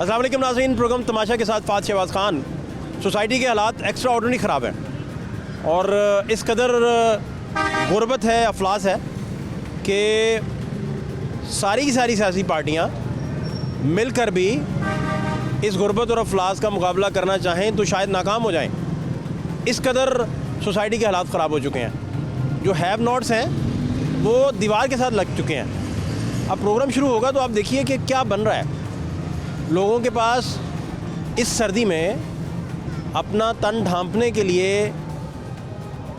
अस्सलाम वालेकुम नाज़रीन, प्रोग्राम तमाशा के साथ फ़ात शहबाज खान। सोसाइटी के हालात एक्स्ट्रा ऑर्डिनरी ख़राब हैं और इस कदर गुरबत है, अफलास है कि सारी की सारी सियासी पार्टियाँ मिलकर भी इस गुरबत और अफलास का मुकाबला करना चाहें तो शायद नाकाम हो जाएं। इस कदर सोसाइटी के हालात ख़राब हो चुके हैं। जो हैव नॉट्स हैं वो दीवार के साथ लग चुके हैं। अब प्रोग्राम शुरू होगा तो आप देखिए कि क्या बन रहा है। लोगों के पास इस सर्दी में अपना तन ढांपने के लिए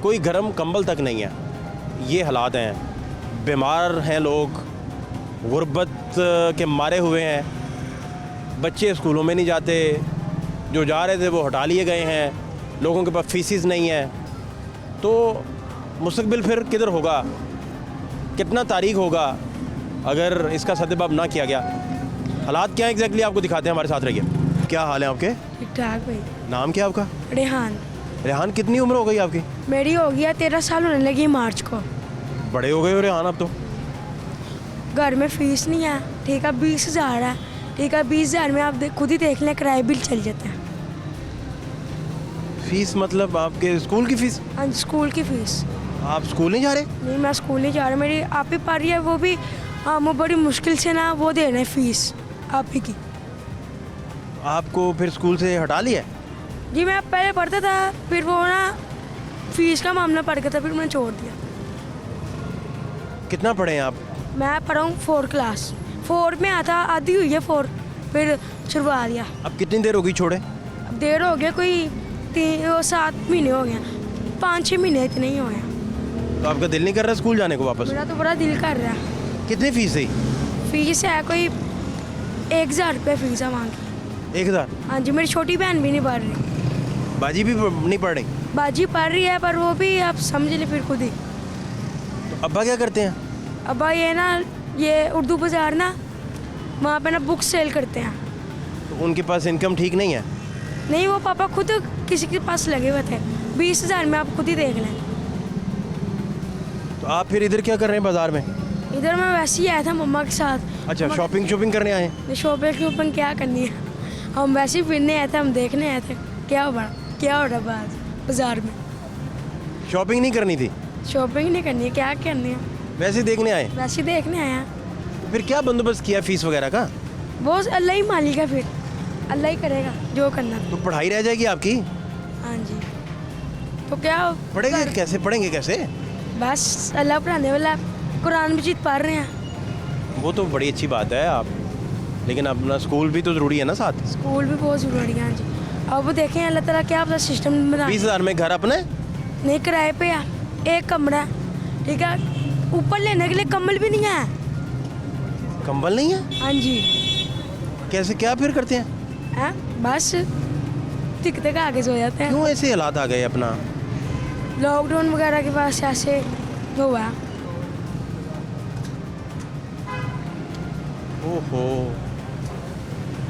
कोई गर्म कंबल तक नहीं है। ये हालात हैं। बीमार हैं लोग, गुर्बत के मारे हुए हैं, बच्चे स्कूलों में नहीं जाते, जो जा रहे थे वो हटा लिए गए हैं, लोगों के पास फीसिस नहीं है। तो मुस्तकबिल फिर किधर होगा, कितना तारीख होगा अगर इसका सद्देबाब ना किया गया। हालात क्या एग्जैक्टली आपको दिखाते हैं, हमारे साथ रहिए। क्या हाल है आपके? ठीक ठाक भाई। नाम क्या आपका? रेहान। रेहान, कितनी उम्र हो गई आपकी? मेरी हो गया 13 साल होने लगी मार्च को। बड़े हो गए हो रेहान अब तो। घर में फीस नहीं है, ठीक है 20,000 है, ठीक है 20,000 में आप खुद ही देख लें किराए बिल चल जाते हैं। फीस मतलब आपके स्कूल की फीस? हाँ स्कूल की फीस। आप स्कूल नहीं जा रहे? नहीं मैं स्कूल नहीं जा रहा, मेरी आप ही पढ़ रही है, वो भी वो बड़ी मुश्किल से ना वो दे रहे हैं फीस आप ही की। आपको फिर स्कूल से हटा लिया? जी मैं पहले पढ़ता था, फिर वो ना फीस का मामला पड़ गया था, फिर मैंने छोड़ दिया। कितना पढ़े हैं आप? मैं पढ़ा हूँ 4 क्लास, 4 में आता आधी हुई है 4, फिर छुड़वा दिया। अब कितनी देर होगी छोड़े? अब देर हो गया, कोई 7 महीने हो गए, 5-6 महीने इतने ही हुए हैं। तो आपका दिल नहीं कर रहा स्कूल जाने को वापस? मेरा तो बड़ा दिल कर रहा है। कितनी फीस थी? फीस है कोई 1,000 रुपये फीस है वहाँ की। 1000? हाँ जी, मेरी छोटी बहन भी नहीं पढ़ रही। बाजी भी नहीं पढ़ रही? बाजी पढ़ रही है पर वो भी आप समझ लें फिर खुद ही। तो अब्बा क्या करते हैं? अब ये ना ये उर्दू बाज़ार ना वहाँ पे ना बुक सेल करते हैं। तो उनके पास इनकम ठीक नहीं है? नहीं वो पापा खुद किसी के पास लगे हुए थे। 20,000 में आप खुद ही देख लें। तो आप फिर इधर क्या कर रहे हैं बाज़ार में? इधर मैं वैसे ही आया था मम्मा के साथ। अच्छा, शॉपिंग करने आए हैं? शॉपिंग क्या करनी है, हम वैसे ही फिरने आए थे, हम देखने आए थे क्या हो रहा बाज़ार में। शॉपिंग नहीं करनी थी? शॉपिंग नहीं करनी है, क्या करनी है, वैसे ही देखने आए? वैसे ही देखने आए हैं। फिर क्या बंदोबस्त किया फीस वगैरह का? वो अल्लाह ही मालिक है, फिर अल्लाह ही करेगा जो करना। तो पढ़ाई रह जाएगी आपकी? हाँ जी, तो क्या पढ़ेंगे कैसे, पढ़ेंगे कैसे? बस अल्लाह पढ़ाने वाला, कुरान मजीद पढ़ रहे हैं। वो तो बड़ी अच्छी बात है आप, लेकिन अपना स्कूल भी तो ज़रूरी है ना साथ। स्कूल भी बहुत ज़रूरी है। हाँ जी, अब वो देखें अल्लाह ताला क्या अपना सिस्टम बना। 20,000 में घर अपने? नहीं किराए पे है, एक कमरा, ठीक है, ऊपर लेने के लिए कंबल भी नहीं है। कंबल नहीं है? हाँ जी। कैसे, क्या फिर करते हैं? हैं बस टिकते का आगे सो जाते हैं। क्यों ऐसे हालात आ गए अपना? लॉकडाउन वगैरह के पास ऐसे हुआ। ओहो,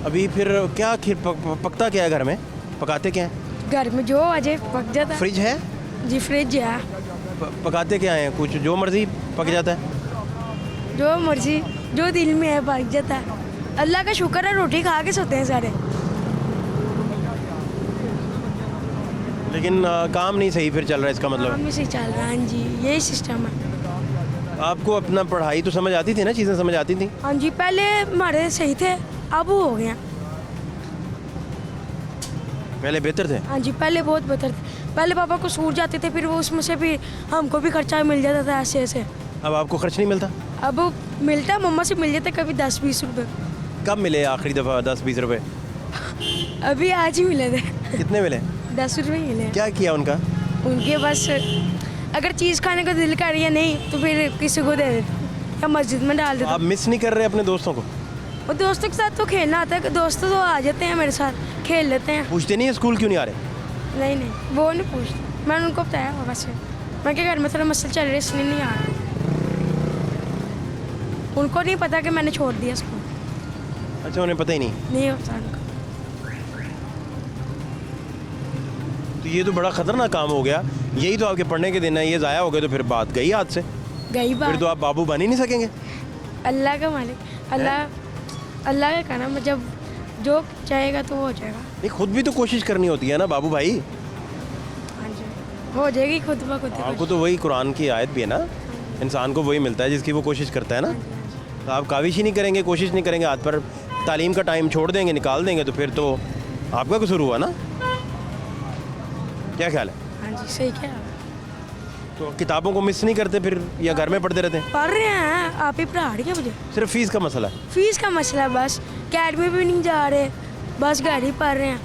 अभी फिर क्या खीर पकता क्या है घर में? पकाते क्या है? घर में जो अजय पक जाता है। फ्रिज है? जी फ्रिज है। पकाते क्या है? कुछ जो मर्जी पक जाता है? जो मर्जी जो दिल में है पक जाता है। अल्लाह का शुक्र है रोटी खा के सोते हैं सारे। लेकिन काम नहीं सही फिर चल रहा है, इसका मतलब? काम से चल रहा है। हाँ जी, यही सिस्टम है। आपको अपना पढ़ाई तो समझ आती थी ना, चीज़ें समझ आती थी? हाँ जी, पहले हमारे सही थे, अब वो हो गया। पहले बेहतर थे? हाँ जी, पहले बहुत बेहतर थे। पहले पापा को सूट जाते थे, फिर वो उसमें से भी हमको भी खर्चा मिल जाता था ऐसे ऐसे। अब आपको खर्च नहीं मिलता? अब मिलता, मम्मा से मिल जाता कभी 10-20 रुपये। कब मिले आखिरी दफ़ा 10-20 रुपए? अभी आज ही मिले थे। कितने मिले? 10 रुपये मिले। क्या किया उनका? उनके बस अगर चीज़ खाने का दिल कर रही है नहीं तो फिर किसी को दे देते या मस्जिद में डाल देते। आप मिस नहीं कर रहे अपने दोस्तों को? और दोस्तों के साथ तो खेलना आता है, दोस्त तो आ जाते हैं मेरे साथ, खेल लेते हैं। पूछते नहीं है स्कूल क्यों नहीं आ रहे? नहीं वो नहीं पूछते, मैंने उनको बताया पापा से, मैं क्या घर में थोड़ा मसला चल रहा है इसलिए नहीं आ रहा। उनको नहीं पता कि मैंने छोड़ दिया स्कूल। अच्छा, उन्हें पता ही नहीं होता उनको। तो ये तो बड़ा ख़तरनाक काम हो गया। यही तो आपके पढ़ने के दिन है, ये ज़ाया हो गए तो फिर बात गई हाथ से। गई बात। फिर तो आप बाबू बन ही नहीं सकेंगे। अल्लाह का मालिक, अल्लाह का कहना, जब जो चाहेगा तो वो हो जाएगा। नहीं, खुद भी तो कोशिश करनी होती है ना बाबू भाई। हाँ जी, हो जाएगी खुद ब खुद ही आपको तो वही कुरान की आयत भी है ना, इंसान को वही मिलता है जिसकी वो कोशिश करता है ना। तो आप काविश ही नहीं करेंगे, कोशिश नहीं करेंगे, हाथ पर तालीम का टाइम छोड़ देंगे, निकाल देंगे, तो फिर तो आपका कसूर हुआ ना। क्या ख्याल है? हाँ जी, सही कह रहे हैं। तो किताबों को मिस नहीं करते फिर, या घर में पढ़ते रहते हैं? पढ़ रहे हैं, आप ही पढ़ा रही है मुझे। सिर्फ फीस का मसला है? फीस का मसला है बस, अकेडमी भी नहीं जा रहे, बस घर ही पढ़ रहे हैं,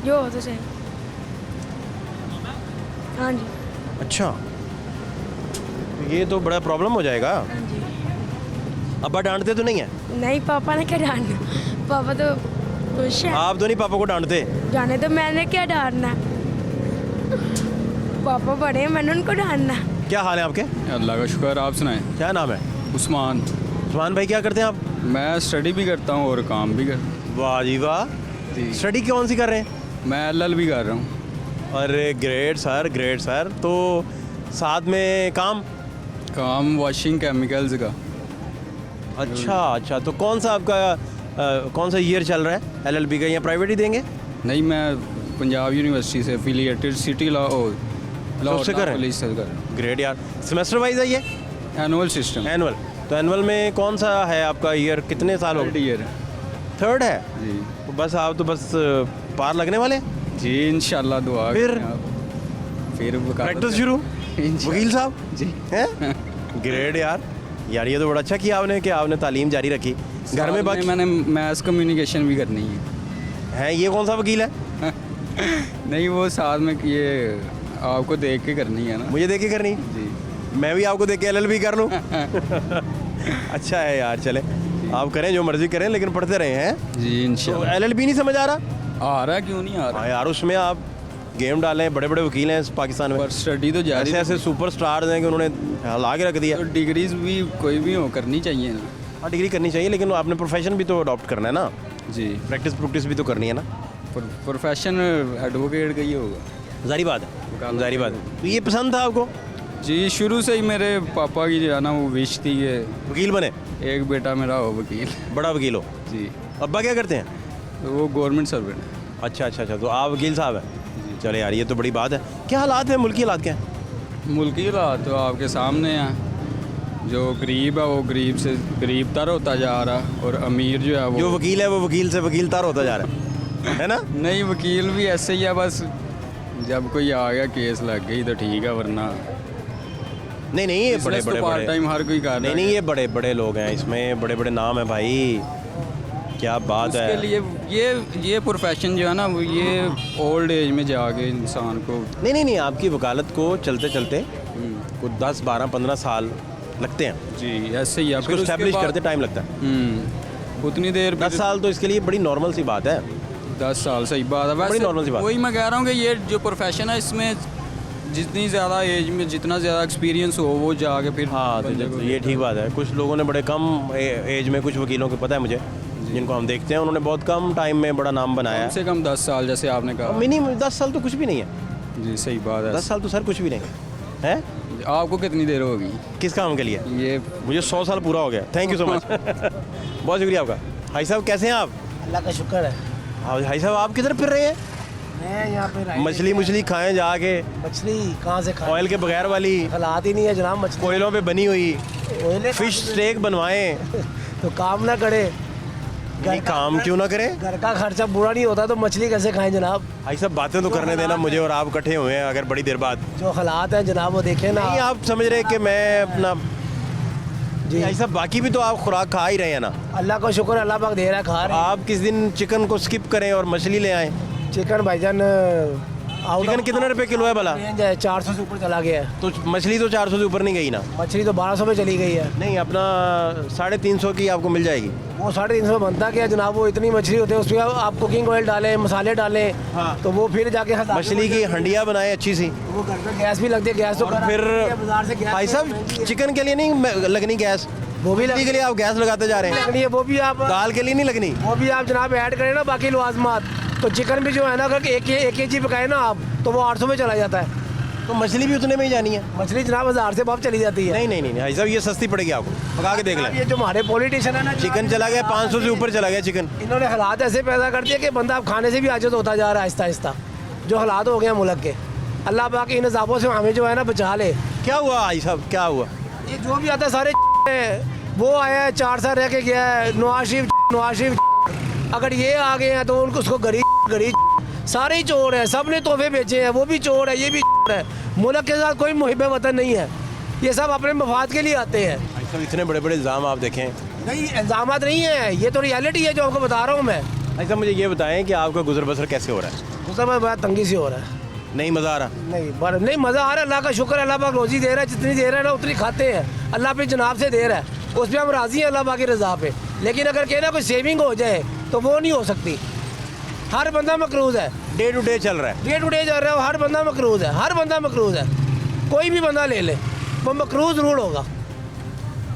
जो हो तो सही। हाँ जी। अच्छा, तो ये तो बड़ा प्रॉब्लम हो जाएगा। हाँ जी। अब्बा डांटते तो नहीं है? नहीं, पापा ने क्या डांटना, पापा तो खुश है। आप तो नहीं पापा को डांटते? जाने तो मैंने क्या डांटना, पापा बड़े हैं, मैंने उनको डांटना। क्या हाल है आपके? अल्लाह का शुक्र। आप सुनाएं। क्या नाम है? उस्मान। उस्मान भाई, क्या करते हैं आप? मैं स्टडी भी करता हूँ और काम भी करता वाह जी वाह। जी। स्टडी कौन सी कर रहे हैं? मैं एल भी कर रहा हूँ। अरे ग्रेट सर, ग्रेट सर। तो साथ में काम? काम वॉशिंग केमिकल्स का। अच्छा अच्छा, तो कौन सा आपका कौन सा ईयर चल रहा है एलएलबी का, या प्राइवेट ही देंगे? नहीं, मैं पंजाब यूनिवर्सिटी से एफिलिएटेड सिटी लॉ उससे कर रहे हैं? पुलिस से कर रहा हूँ। ग्रेट यार। सेमेस्टर वाइज है ये? Annual system. एनुअल। तो एनुअल में कौन सा है आपका ईयर, कितने साल हो थर्ड गए? ईयर। थर्ड है? जी तो बस आप तो बस पार लगने वाले। जी, इंशाल्लाह दुआ फिर? करें आप। फिर प्रैक्टिस शुरू वकील साहब जी हैं? ग्रेट यार। यार ये तो बड़ा अच्छा किया आपने कि आपने तालीम जारी रखी। घर में बाकी मैंने मैथ्स कम्युनिकेशन भी करनी है। ये कौन सा वकील है? नहीं, वो साथ में ये आपको देख के करनी है ना। मुझे देख के करनी? जी। मैं भी आपको देख के एलएलबी कर लूँ? अच्छा है यार, चले आप करें जो मर्जी करें, लेकिन पढ़ते रहे हैं। जी तो इंशाल्लाह। एलएलबी नहीं समझ आ रहा? आ रहा है, क्यों नहीं आ रहा? हाँ यार, उसमें आप गेम डालें, बड़े बड़े वकील हैं इस पाकिस्तान में, पर स्टडी तो जारी। ऐसे ऐसे सुपर स्टार्स हैं कि उन्होंने ला के रख दिया। तो डिग्रीज भी कोई भी हो करनी चाहिए ना। हाँ, डिग्री करनी चाहिए, लेकिन आपने प्रोफेशन भी तो अडॉप्ट करना है ना, जी। प्रैक्टिस भी तो करनी है ना। प्रोफेशन एडवोकेट का ही होगा। जारी बात है, जारी बात है। तो ये पसंद था आपको? जी, शुरू से ही मेरे पापा की जो है ना वो विश थी कि वकील बने? एक बेटा मेरा हो वकील। बड़ा वकील हो? जी। अब्बा क्या करते हैं? तो वो गवर्नमेंट सर्वेंट है। अच्छा अच्छा अच्छा, तो आप वकील साहब हैं। चले यार, ये तो बड़ी बात है। क्या हालात हैं, मुल्की हालात क्या हैं? मुल्की हालात तो आपके सामने हैं। जो गरीब है वो गरीब से गरीब तर होता जा रहा, और अमीर जो है वो जो वकील है वो वकील से वकील तार होता जा रहा है ना? नहीं, वकील भी ऐसे ही है, बस जब कोई आ गया केस लग गई तो ठीक है, वरना नहीं नहीं, ये बड़े business तो बड़े पार्ट बड़े टाइम हर कोई कर रहा नहीं है। नहीं, ये बड़े बड़े लोग हैं, इसमें बड़े बड़े नाम है भाई। क्या बात उसके है। लिए ये प्रोफेशन जो है ना वो ये ओल्ड एज में जाके इंसान को नहीं नहीं नहीं, आपकी वकालत को चलते चलते कुछ 10 12 15 साल लगते हैं। जी ऐसे ही है। इसको स्टैब्लिश करते टाइम लगता है। उतनी देर 10 साल तो इसके लिए बड़ी नॉर्मल सी बात है। 10 साल सही बात है। बड़ी वैसे normal सी बात। वही मैं कह रहा हूँ कि ये जो प्रोफेशन है इसमें जितनी ज़्यादा एज में जितना ज़्यादा एक्सपीरियंस हो वो जाके फिर हाँ, बंदे को ये ठीक बात है। कुछ लोगों ने बड़े कम एज में, कुछ वकीलों को पता है मुझे, जिनको हम देखते हैं, उन्होंने बहुत कम टाइम में बड़ा नाम बनाया कम से कम 10 साल जैसे आपने कहा। मिनिमम 10 साल तो कुछ भी नहीं है। जी सही बात है। 10 साल तो सर कुछ भी नहीं है। आपको कितनी देर होगी किस काम के लिए? ये? मुझे 100 साल पूरा हो गया। Thank you so much. बहुत शुक्रिया आपका। भाई साहब कैसे हैं आप? अल्लाह का शुक्र है। हाँ भाई साहब, आप किधर फिर रहे हैं? मैं यहाँ पे मछली खाएं जाके, मछली कहाँ से खाएं? ऑयल के बगैर वाली, हालात ही नहीं है जनाब। मछली कोयलों पे बनी हुई, ओयले फिश स्टेक बनवाएं। तो काम ना करे, नहीं काम क्यों ना करें? घर का खर्चा पूरा नहीं होता तो मछली कैसे खाएं जनाब? भाई साहब बातें तो करने देना मुझे, और आप इकट्ठे हुए हैं अगर बड़ी देर बाद। जो हालात हैं जनाब वो देखें ना। नहीं, आप समझ रहे कि मैं अपना जी भाई साहब, बाकी भी तो आप खुराक खा ही रहे हैं ना। अल्लाह का शुक्र, अल्लाह पाक दे रहा है, खा रहे हैं। आप किस दिन चिकन को स्किप करें और मछली ले आएं। चिकन भाईजान आउट चिकन कितने रुपए किलो है भला? रेंज है, 400 से ऊपर चला गया है। तो मछली तो 400 से ऊपर नहीं गई ना? मछली तो 1200 पे चली गई है। नहीं, अपना 350 की आपको मिल जाएगी। वो 350 बनता क्या जनाब? वो इतनी मछली होती है, उसमें आप कुकिंग ऑयल डालें, मसाले डालें, हाँ। तो वो फिर जाके मछली की हंडिया बनाए अच्छी सी, वो घर पे गैस भी लगती है। गैस तो और खराब फिर होती है, बाजार से गैस भाई तो साहब महंगी है। चिकन के लिए नहीं लगनी गैस, वो भी मछली के लिए आप गैस लगाते जा रहे हैं। लगनी है, वो भी आप दाल के लिए नहीं लगनी। जनाब ऐड करें ना बाकी लवाजमात, तो चिकन भी जो है ना अगर एक केजी पकाए ना आप तो वो 800 में चला जाता है। तो मछली भी उतने में ही जानी है। मछली जनाब 1000 से बाप चली जाती है। नहीं नहीं नहीं भाई साहब, ये सस्ती पड़ेगी आपको, पका के देख लें। ये जो हमारे पॉलिटिशियन है ना, चिकन चला गया 500 से ऊपर चला गया चिकन। इन्होंने हालात ऐसे पैदा कर दिए कि बंदा अब खाने से भी आजत होता जा रहा है आहिस्ता आहिस्ता। जो हालात हो गए हैं मुल्क के, अल्लाह पाक इन अज़ाबों से हमें जो है ना बचा ले। क्या हुआ भाई साहब, क्या हुआ? ये जो भी आता है सारे वो आया है 4 साल रह के गया है, नवाज शरीफ। अगर ये आ गए हैं तो उनको उसको गरीब सारे ही चोर हैं, सब ने तोहफे बेचे हैं, वो भी चोर है, ये भी चोर है। मुल्क के साथ कोई मुहिब वतन नहीं है, ये सब अपने मफाद के लिए आते हैं। भाई साहब इतने बड़े बड़े इल्ज़ाम आप देखें। नहीं इल्ज़ाम नहीं है, ये तो रियलिटी है जो आपको बता रहा हूँ मैं। भाई साहब मुझे ये बताएं कि आपका गुजर बसर कैसे हो रहा है? उस समय बड़ा तंगी से हो रहा है। नहीं मज़ा आ रहा? नहीं मज़ा आ रहा है, अल्लाह का शुक्र है, अल्लाह पाक रोज़ी दे रहा है, जितनी दे रहा है ना उतनी खाते हैं, अल्लाह पे जनाब से दे रहा है, उस पर हम राज़ी हैं अल्लाह पाक की रज़ा पे। लेकिन अगर कहना कोई सेविंग हो जाए तो वो नहीं हो सकती। हर बंदा मकरूज़ है, डे टू डे चल रहा है। डे टू डे चल रहा है, हर बंदा मकरूज़ है, हर बंदा मकरूज़ है। कोई भी बंदा ले ले वो मकरूज़ रूल होगा,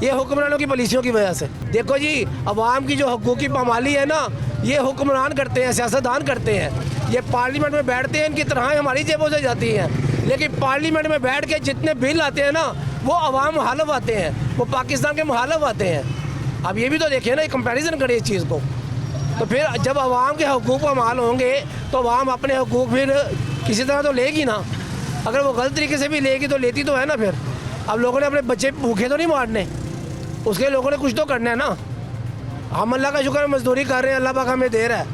ये हुक्मरानों की पॉलिसियों की वजह से। देखो जी, अवाम की जो हकूक़ की पामाली है ना, ये हुक्मरान करते हैं, सियासतदान करते हैं। ये पार्लियामेंट में बैठते हैं, इनकी तरह हमारी जेबों से जाती हैं, लेकिन पार्लियामेंट में बैठ के जितने बिल आते हैं ना वो अवाम मुखालिफ आते हैं, वो पाकिस्तान के मुखालिफ आते हैं। अब ये भी तो देखिए ना, ये कंपैरिजन करें इस चीज़ को। तो फिर जब अवाम के हकूक़ पामाल होंगे तो अवाम अपने हकूक़ फिर किसी तरह तो लेगी ना। अगर वो गलत तरीके से भी लेगी तो लेती तो है ना। फिर अब लोगों ने अपने बच्चे भूखे तो नहीं मारने, उसके लोगों ने कुछ तो करना है ना। हम अल्लाह का शुक्र मजदूरी कर रहे हैं, अल्लाह पाक हमें दे रहा है।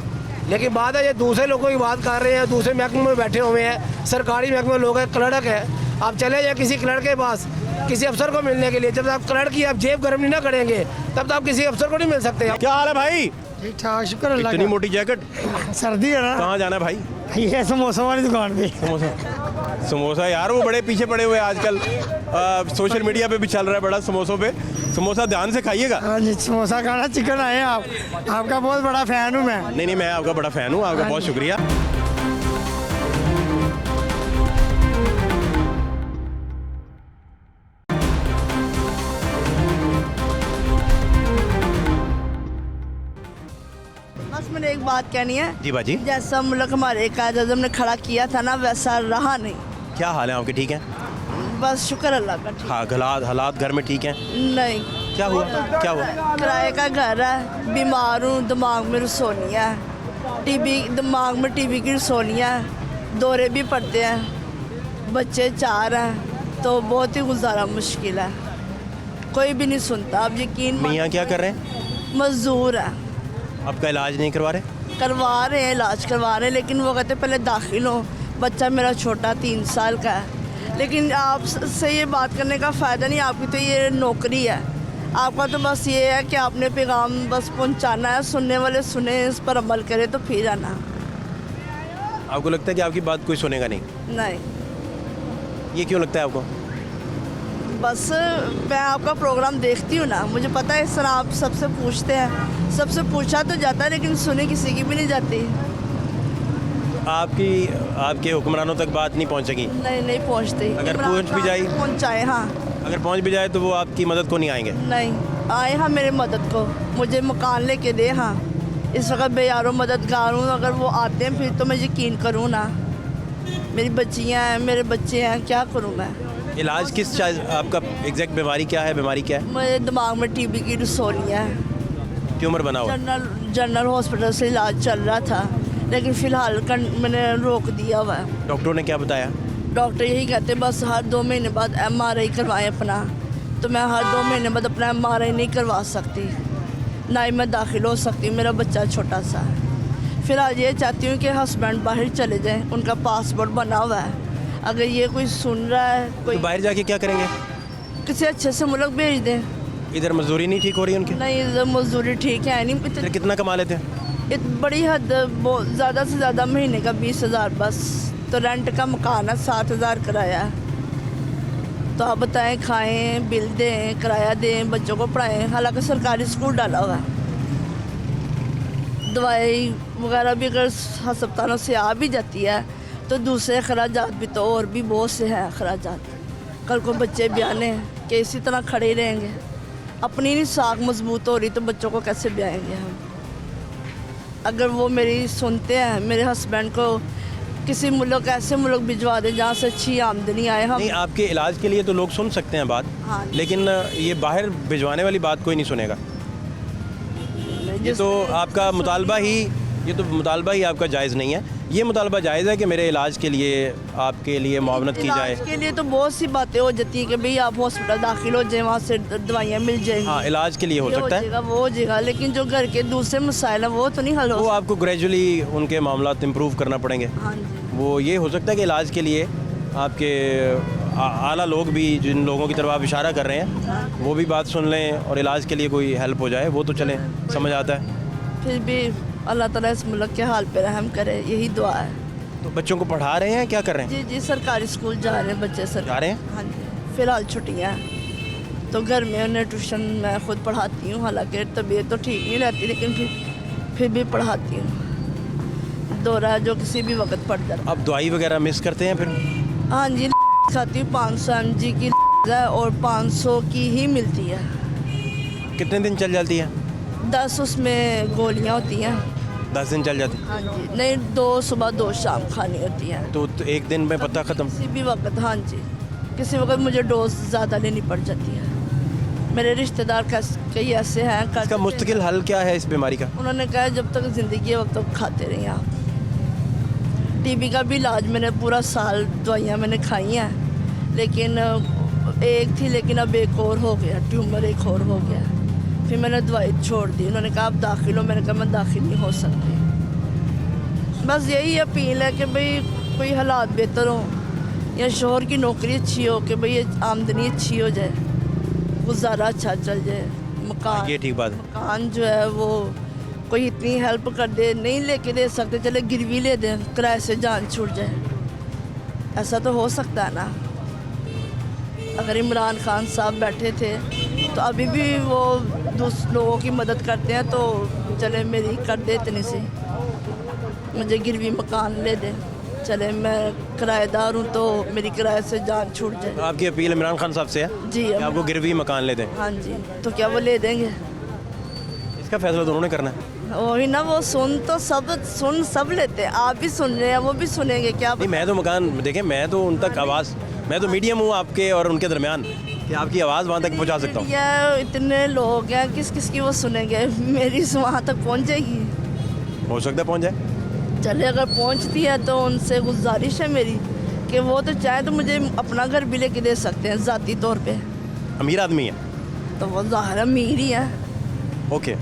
लेकिन बात है ये दूसरे लोगों की बात कर रहे हैं, दूसरे महकमे में बैठे हुए हैं, सरकारी महकमे में लोग हैं, क्लर्क है। आप चले जाए किसी क्लर्क के पास, किसी अफसर को मिलने के लिए, जब आप क्लर्क की आप जेब गर्म नहीं ना करेंगे तब तो आप किसी अफसर को नहीं मिल सकते। क्या हाल है भाई? ठीक ठाक, शुक्र अल्लाह इतनी मोटी जैकेट, का। सर्दी है ना, कहाँ जाना है भाई? ये समोसा वाली दुकान पे। समोसा यार, वो बड़े पीछे पड़े हुए हैं आजकल। सोशल मीडिया पे भी चल रहा है बड़ा समोसों पे। समोसा ध्यान से खाइएगा। हाँ जी, समोसा खाना, चिकन आए आप, आपका बहुत बड़ा फ़ैन हूँ मैं। नहीं मैं आपका बड़ा फ़ैन हूँ, आपका बहुत शुक्रिया। बस मैंने एक बात कहनी है जी बाजी, जैसा मुल्क हमारे कायद-ए-आज़म ने खड़ा किया था ना वैसा रहा नहीं। क्या हाल है आपके? ठीक है? बस शुक्र अल्लाह का। ठीक हाँ, हालात घर में ठीक हैं? नहीं, क्या हुआ? क्या हुआ? किराए का घर है, बीमार हूँ, दिमाग में रसोनियाँ है, दिमाग में टीबी की रसोनियाँ है, दौरे भी पड़ते हैं, बच्चे 4 हैं, तो बहुत ही गुजारा मुश्किल है, कोई भी नहीं सुनता। अब यकीन मियाँ क्या कर रहे हैं? मजदूर है, आपका इलाज नहीं करवा रहे? करवा रहे हैं, इलाज करवा रहे हैं, लेकिन वो कहते पहले दाखिल हो। बच्चा मेरा छोटा 3 साल का है, लेकिन आप से ये बात करने का फ़ायदा नहीं, आपकी तो ये नौकरी है। आपका तो बस ये है कि आपने पैगाम बस पहुंचाना है, सुनने वाले सुने, इस पर अमल करें तो फिर आना। आपको लगता है कि आपकी बात कोई सुनेगा नहीं? नहीं, ये क्यों लगता है आपको? बस मैं आपका प्रोग्राम देखती हूँ ना, मुझे पता है इस तरह आप सबसे पूछते हैं, सबसे पूछा तो जाता है लेकिन सुने किसी की भी नहीं जाती। आपके हुक्मरानों तक बात नहीं पहुंचेगी? नहीं पहुँचती। अगर पहुंच भी जाए? पहुँचाए, हाँ। अगर पहुंच भी जाए तो वो आपकी मदद को नहीं आएंगे? नहीं आए, हाँ मेरे मदद को, मुझे मकान लेके दे। हाँ, इस वक्त बेयारों मददगार हूँ, अगर वो आते हैं फिर तो मैं यकीन करूँ ना। मेरी बच्चियाँ हैं, मेरे बच्चे हैं, क्या करूँ मैं? इलाज किस आपका एग्जैक्ट बीमारी क्या है? मेरे दिमाग में टीबी की रसोनियाँ है, ट्यूमर बना हुआ? जनरल हॉस्पिटल से इलाज चल रहा था, लेकिन फ़िलहाल मैंने रोक दिया हुआ है। डॉक्टरों ने क्या बताया? डॉक्टर यही कहते बस हर 2 महीने बाद MRI करवाएं अपना, तो मैं हर 2 महीने बाद अपना MRI नहीं करवा सकती, ना ही मैं दाखिल हो सकती, मेरा बच्चा छोटा सा है। फिर आज ये चाहती हूँ कि हस्बैंड बाहर चले जाएं, उनका पासपोर्ट बना हुआ है, अगर ये कोई सुन रहा है, कोई तो बाहर जाके क्या करेंगे? किसी अच्छे से मुल्क भेज दें। इधर मजदूरी नहीं ठीक हो रही उनकी? नहीं, इधर मजदूरी ठीक है नहीं। इधर कितना कमा लेते हैं? बड़ी हद, बहुत ज़्यादा से ज़्यादा महीने का 20,000 बस। तो रेंट का मकान है, 7,000 किराया। तो आप बताएं, खाएं, बिल दें, किराया दें, बच्चों को पढ़ाएं, हालांकि सरकारी स्कूल डाला हुआ है। दवाई वगैरह भी अगर अस्पतालों से आ भी जाती है तो दूसरे अखराजात भी तो और भी बहुत से हैं अखराजात। कल को बच्चे ब्याने कि इसी तरह खड़े ही रहेंगे, अपनी नहीं साख मजबूत हो रही तो बच्चों को कैसे ब्याएंगे हम? अगर वो मेरी सुनते हैं, मेरे हस्बैंड को किसी मुल्क ऐसे मुल्क भिजवा दें जहाँ से अच्छी आमदनी आए हम। नहीं, आपके इलाज के लिए तो लोग सुन सकते हैं बात, हाँ। लेकिन ये बाहर भिजवाने वाली बात कोई नहीं सुनेगा। ये तो आपका मुतालबा ही आपका जायज़ नहीं है। ये मुतालबा जायज़ है कि मेरे इलाज के लिए आपके लिए मुआवनत की जाए। इलाज के लिए तो बहुत सी बातें हो जाती हैं कि भाई आप हॉस्पिटल दाखिल हो जाए, वहाँ से दवाइयाँ मिल जाएंगी। हाँ, इलाज के लिए हो ये सकता है, जाएगा, वो हो जाएगा, लेकिन जो घर के दूसरे मसाइल हैं वो तो नहीं हल हो वो आपको ग्रेजुअली उनके मामला इम्प्रूव करना पड़ेंगे। हाँ जी। वो ये हो सकता है कि इलाज के लिए आपके आला लोग भी, जिन लोगों की तरफ आप इशारा कर रहे हैं, वो भी बात सुन लें और इलाज के लिए कोई हेल्प हो जाए, वो तो चलें, समझ आता है। फिर भी अल्लाह ताला इस मुल्क के हाल पे रहम करे, यही दुआ है। तो बच्चों को पढ़ा रहे हैं, क्या कर रहे हैं? जी जी, सरकारी स्कूल जा रहे हैं बच्चे, जा रहे हैं? हाँ जी, फ़िलहाल छुट्टियाँ हैं तो घर में उन्हें ट्यूशन मैं ख़ुद पढ़ाती हूँ। हालांकि तबीयत तो ठीक नहीं रहती, लेकिन फिर भी पढ़ाती हूँ। दौरा जो किसी भी वक्त पड़ जाता। अब दवाई वगैरह मिस करते हैं फिर? हाँ जी, खाती हूँ 500 mg की है और 500 की ही मिलती है। कितने दिन चल जाती है? 10 उसमें गोलियाँ होती हैं। 10 दिन चल जाती है। हाँ जी, नहीं, 2 सुबह 2 शाम खानी होती हैं। तो एक दिन में पता ख़त्म? किसी भी वक्त, हाँ जी, किसी वक्त मुझे डोज ज़्यादा लेनी पड़ जाती है। मेरे रिश्तेदार कई ऐसे हैं इसका मुस्तकिल हल क्या है इस बीमारी का? उन्होंने कहा जब तक ज़िंदगी है वक्त तक खाते रहिए आप। टीबी का भी इलाज मैंने पूरा साल दवाइयाँ मैंने खाई हैं, लेकिन एक थी, लेकिन अब एक और हो गया, ट्यूमर एक और हो गया। फिर मैंने दवाई छोड़ दी। उन्होंने कहा आप दाखिल हो, मैंने कहा मैं दाखिल नहीं हो सकती। बस यही अपील है कि भाई कोई हालात बेहतर हो या शोहर की नौकरी अच्छी हो, कि भाई आमदनी अच्छी हो जाए, गुजारा अच्छा चल जाए, मकान, ये ठीक बात है। मकान जो है वो कोई इतनी हेल्प कर दे, नहीं लेके दे सकते, चले गिरवी ले दें, किराए से जान छूट जाए, ऐसा तो हो सकता है ना। अगर इमरान खान साहब बैठे थे तो अभी भी वो दूसरे लोगों की मदद करते हैं, तो चले मेरी कर दे इतनी सी, मुझे गिरवी मकान ले दे, चले मैं किराएदार हूँ तो मेरी किराए से जान छूट जाए। आपकी अपील इमरान खान साहब से है जी, कि आपको गिरवी मकान ले दें? हाँ जी, तो क्या वो ले देंगे? इसका फैसला तो उन्होंने करना है। वही ना, वो सुन सब लेते हैं, आप भी सुन रहे हैं, वो भी सुनेंगे क्या? नहीं, मैं तो मकान देखें, मैं तो उन तक आवाज़, मैं तो मीडियम हूँ आपके और उनके दरमियान, कि आपकी आवाज़ वहाँ तक पहुँचा सकता हूँ। या इतने लोग हैं, किस किस की वो सुनेंगे? मेरी वहाँ तक पहुँच जाएगी। हो सकता है पहुँच जाए। चले, अगर पहुँचती है तो उनसे गुजारिश है मेरी कि वो तो चाहे तो मुझे अपना घर भी लेके दे सकते हैं ज़ाती तौर पे। अमीर आदमी है? तो वो ज़ाहिर अमीर ही है, ओके,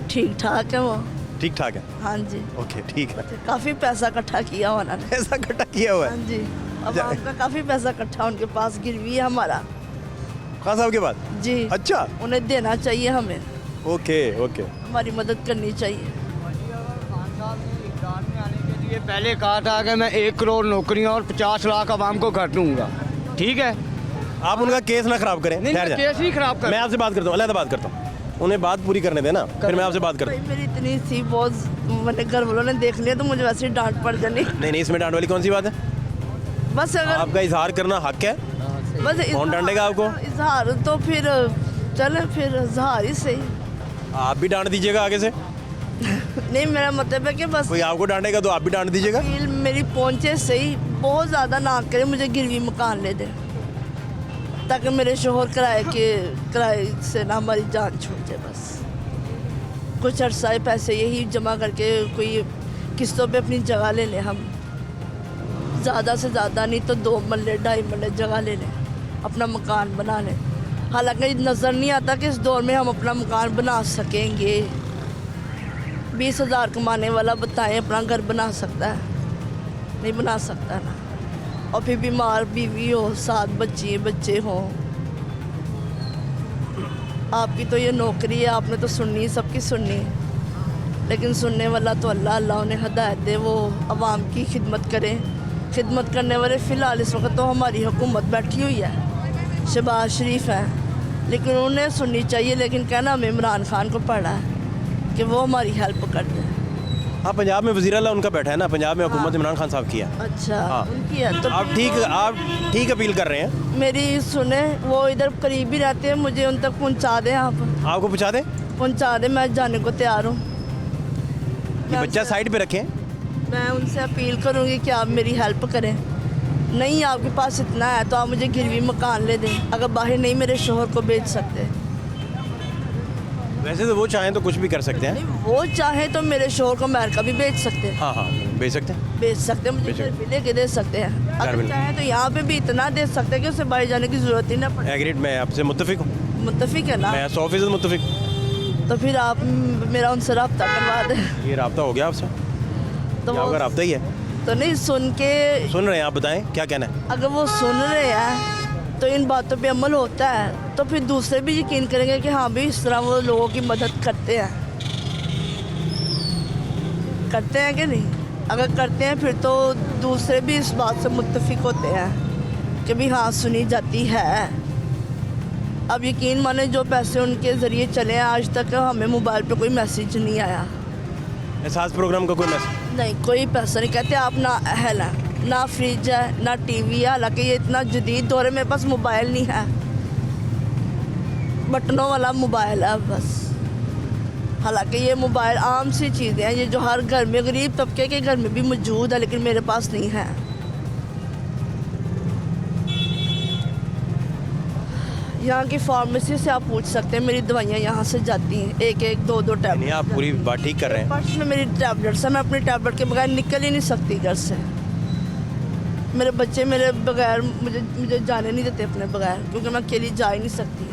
ठीक ठाक है वो। ठीक ठाक है। हाँ जी, ओके, ठीक है। काफ़ी पैसा इकट्ठा किया उन्होंने। ऐसा इकट्ठा किया हुआ हाँ है जी, अब आपका काफ़ी पैसा इकट्ठा उनके पास गिरवी है हमारा। खान साहब के बाद? जी, अच्छा, उन्हें देना चाहिए हमें, ओके ओके। हमारी मदद करनी चाहिए। ये पहले कहा था कि मैं 1 करोड़ नौकरियां और 50 लाख आवाम को कर दूंगा, ठीक है? आप उनका केस ना खराब करें, नहीं, ठहर मैं जाएं। केस नहीं खराब कर। मैं आपसे बात करता हूँ, अलग बात करता हूँ, उन्हें बात पूरी करने देना, फिर मैं आपसे बात करता भाई मेरी इतनी सी बहुत, मैंने घर वालों ने देख लिया तो मुझे वैसे ही डांट पड़ जानी। हूँ। नहीं, इसमें डांट वाली कौन सी बात है? बस अगर आपका इजहार करना हक है। बस कौन डांटेगा आपको? इजहार तो फिर चले, फिर इजहार ही सही। आप भी डांट दीजिएगा आगे से। नहीं, मेरा मतलब है कि बस कोई आपको डांटेगा तो आप भी डांट दीजिएगा। फील मेरी पहुंचे सही, बहुत ज़्यादा ना करे, मुझे गिरवी मकान ले दे, ताकि मेरे शोहर किराए से ना हमारी जान छूट जाए। बस कुछ अर्सा पैसे यही जमा करके कोई किस्तों पे अपनी जगह ले लें हम, ज़्यादा से ज़्यादा नहीं तो 2 मरले 2.5 मरले जगह ले लें, अपना मकान बना लें। हालांकि नज़र नहीं आता कि इस दौर में हम अपना मकान बना सकेंगे। 20,000 कमाने वाला बताएं अपना घर बना सकता है? नहीं बना सकता ना। और फिर बीमार बीवी हो, 7 बच्चे हों। आपकी तो ये नौकरी है, आपने तो सुननी, सबकी सुननी, लेकिन सुनने वाला तो अल्लाह उन्हें हिदायत दे, वो आवाम की खिदमत करें। खिदमत करने वाले फ़िलहाल इस वक्त तो हमारी हुकूमत बैठी हुई है, शहबाज शरीफ है, लेकिन उन्हें सुननी चाहिए। लेकिन कहना हमें इमरान खान को पड़ा है कि वो हमारी हेल्प कर दे। हाँ, पंजाब में वज़ीर आला उनका बैठा है ना, पंजाब में हुकूमत इमरान खान साहब की है। अच्छा, हाँ। उनकी है तो आप ठीक अपील कर रहे हैं। मेरी सुने, वो इधर करीब ही रहते हैं, मुझे उन तक पहुंचा दें आप। आपको पूछा दें? पहुंचा दें, मैं जाने को तैयार हूँ। ये बच्चा साइड पे रखें, मैं उनसे अपील करूँगी कि आप मेरी हेल्प करें। नहीं आपके पास इतना है तो आप मुझे गिरवी मकान ले दें, अगर बाहर नहीं मेरे शोहर को बेच सकते। वैसे तो वो चाहें तो कुछ भी कर सकते हैं। नहीं वो चाहे तो मेरे शोहर को अमेरिका भी बेच सकते हैं। हाँ हाँ, बेच सकते हैं। बेच सकते हैं, मुझे बेच घर सकते भी लेके दे सकते हैं। घर अगर भी- चाहे तो यहाँ पे भी इतना दे सकते हैं कि उसे बाहर जाने की ज़रूरत ही ना पड़े। एग्रीड, मैं आपसे मुत्तफिक हूँ। मुत्तफिक है ना, मैं 100% मुत्तफिक। तो फिर आप मेरा उनसे रब्ता करवा दें। ये राब्ता हो गया आपसे? तो ये आपका राब्ता ही है? तो नहीं सुन के, सुन रहे हैं आप, बताएं क्या कहना है। अगर वो सुन रहे हैं तो इन बातों पे अमल होता है तो फिर दूसरे भी यकीन करेंगे कि हाँ भी इस तरह वो लोगों की मदद करते हैं कि नहीं। अगर करते हैं फिर तो दूसरे भी इस बात से मुत्तफिक होते हैं कि भी हाँ सुनी जाती है। अब यकीन माने जो पैसे उनके ज़रिए चले हैं आज तक हमें मोबाइल पे कोई मैसेज नहीं आया, एहसास प्रोग्राम का कोई मैसेज? नहीं कोई पैसा नहीं। कहते आप ना अहल हैं, ना फ्रिज है, ना टीवी है। हालांकि ये इतना जदीद दौर है, मेरे पास मोबाइल नहीं है, बटनों वाला मोबाइल है बस। हालांकि ये मोबाइल आम सी चीज़ें हैं, ये जो हर घर में गरीब तबके के घर में भी मौजूद है, लेकिन मेरे पास नहीं है। यहाँ की फार्मेसी से आप पूछ सकते हैं, मेरी दवाइयाँ यहाँ से जाती हैं, एक एक दो दो नहीं, टैबलेट। आप पूरी बात ठीक कर रहे हैं। पर्स में मेरी टैबलेट्स है, मैं अपनी टैबलेट के बगैर निकल ही नहीं सकती घर से। मेरे बच्चे मेरे बगैर मुझे जाने नहीं देते अपने बगैर, क्योंकि मैं अकेली जा ही नहीं सकती।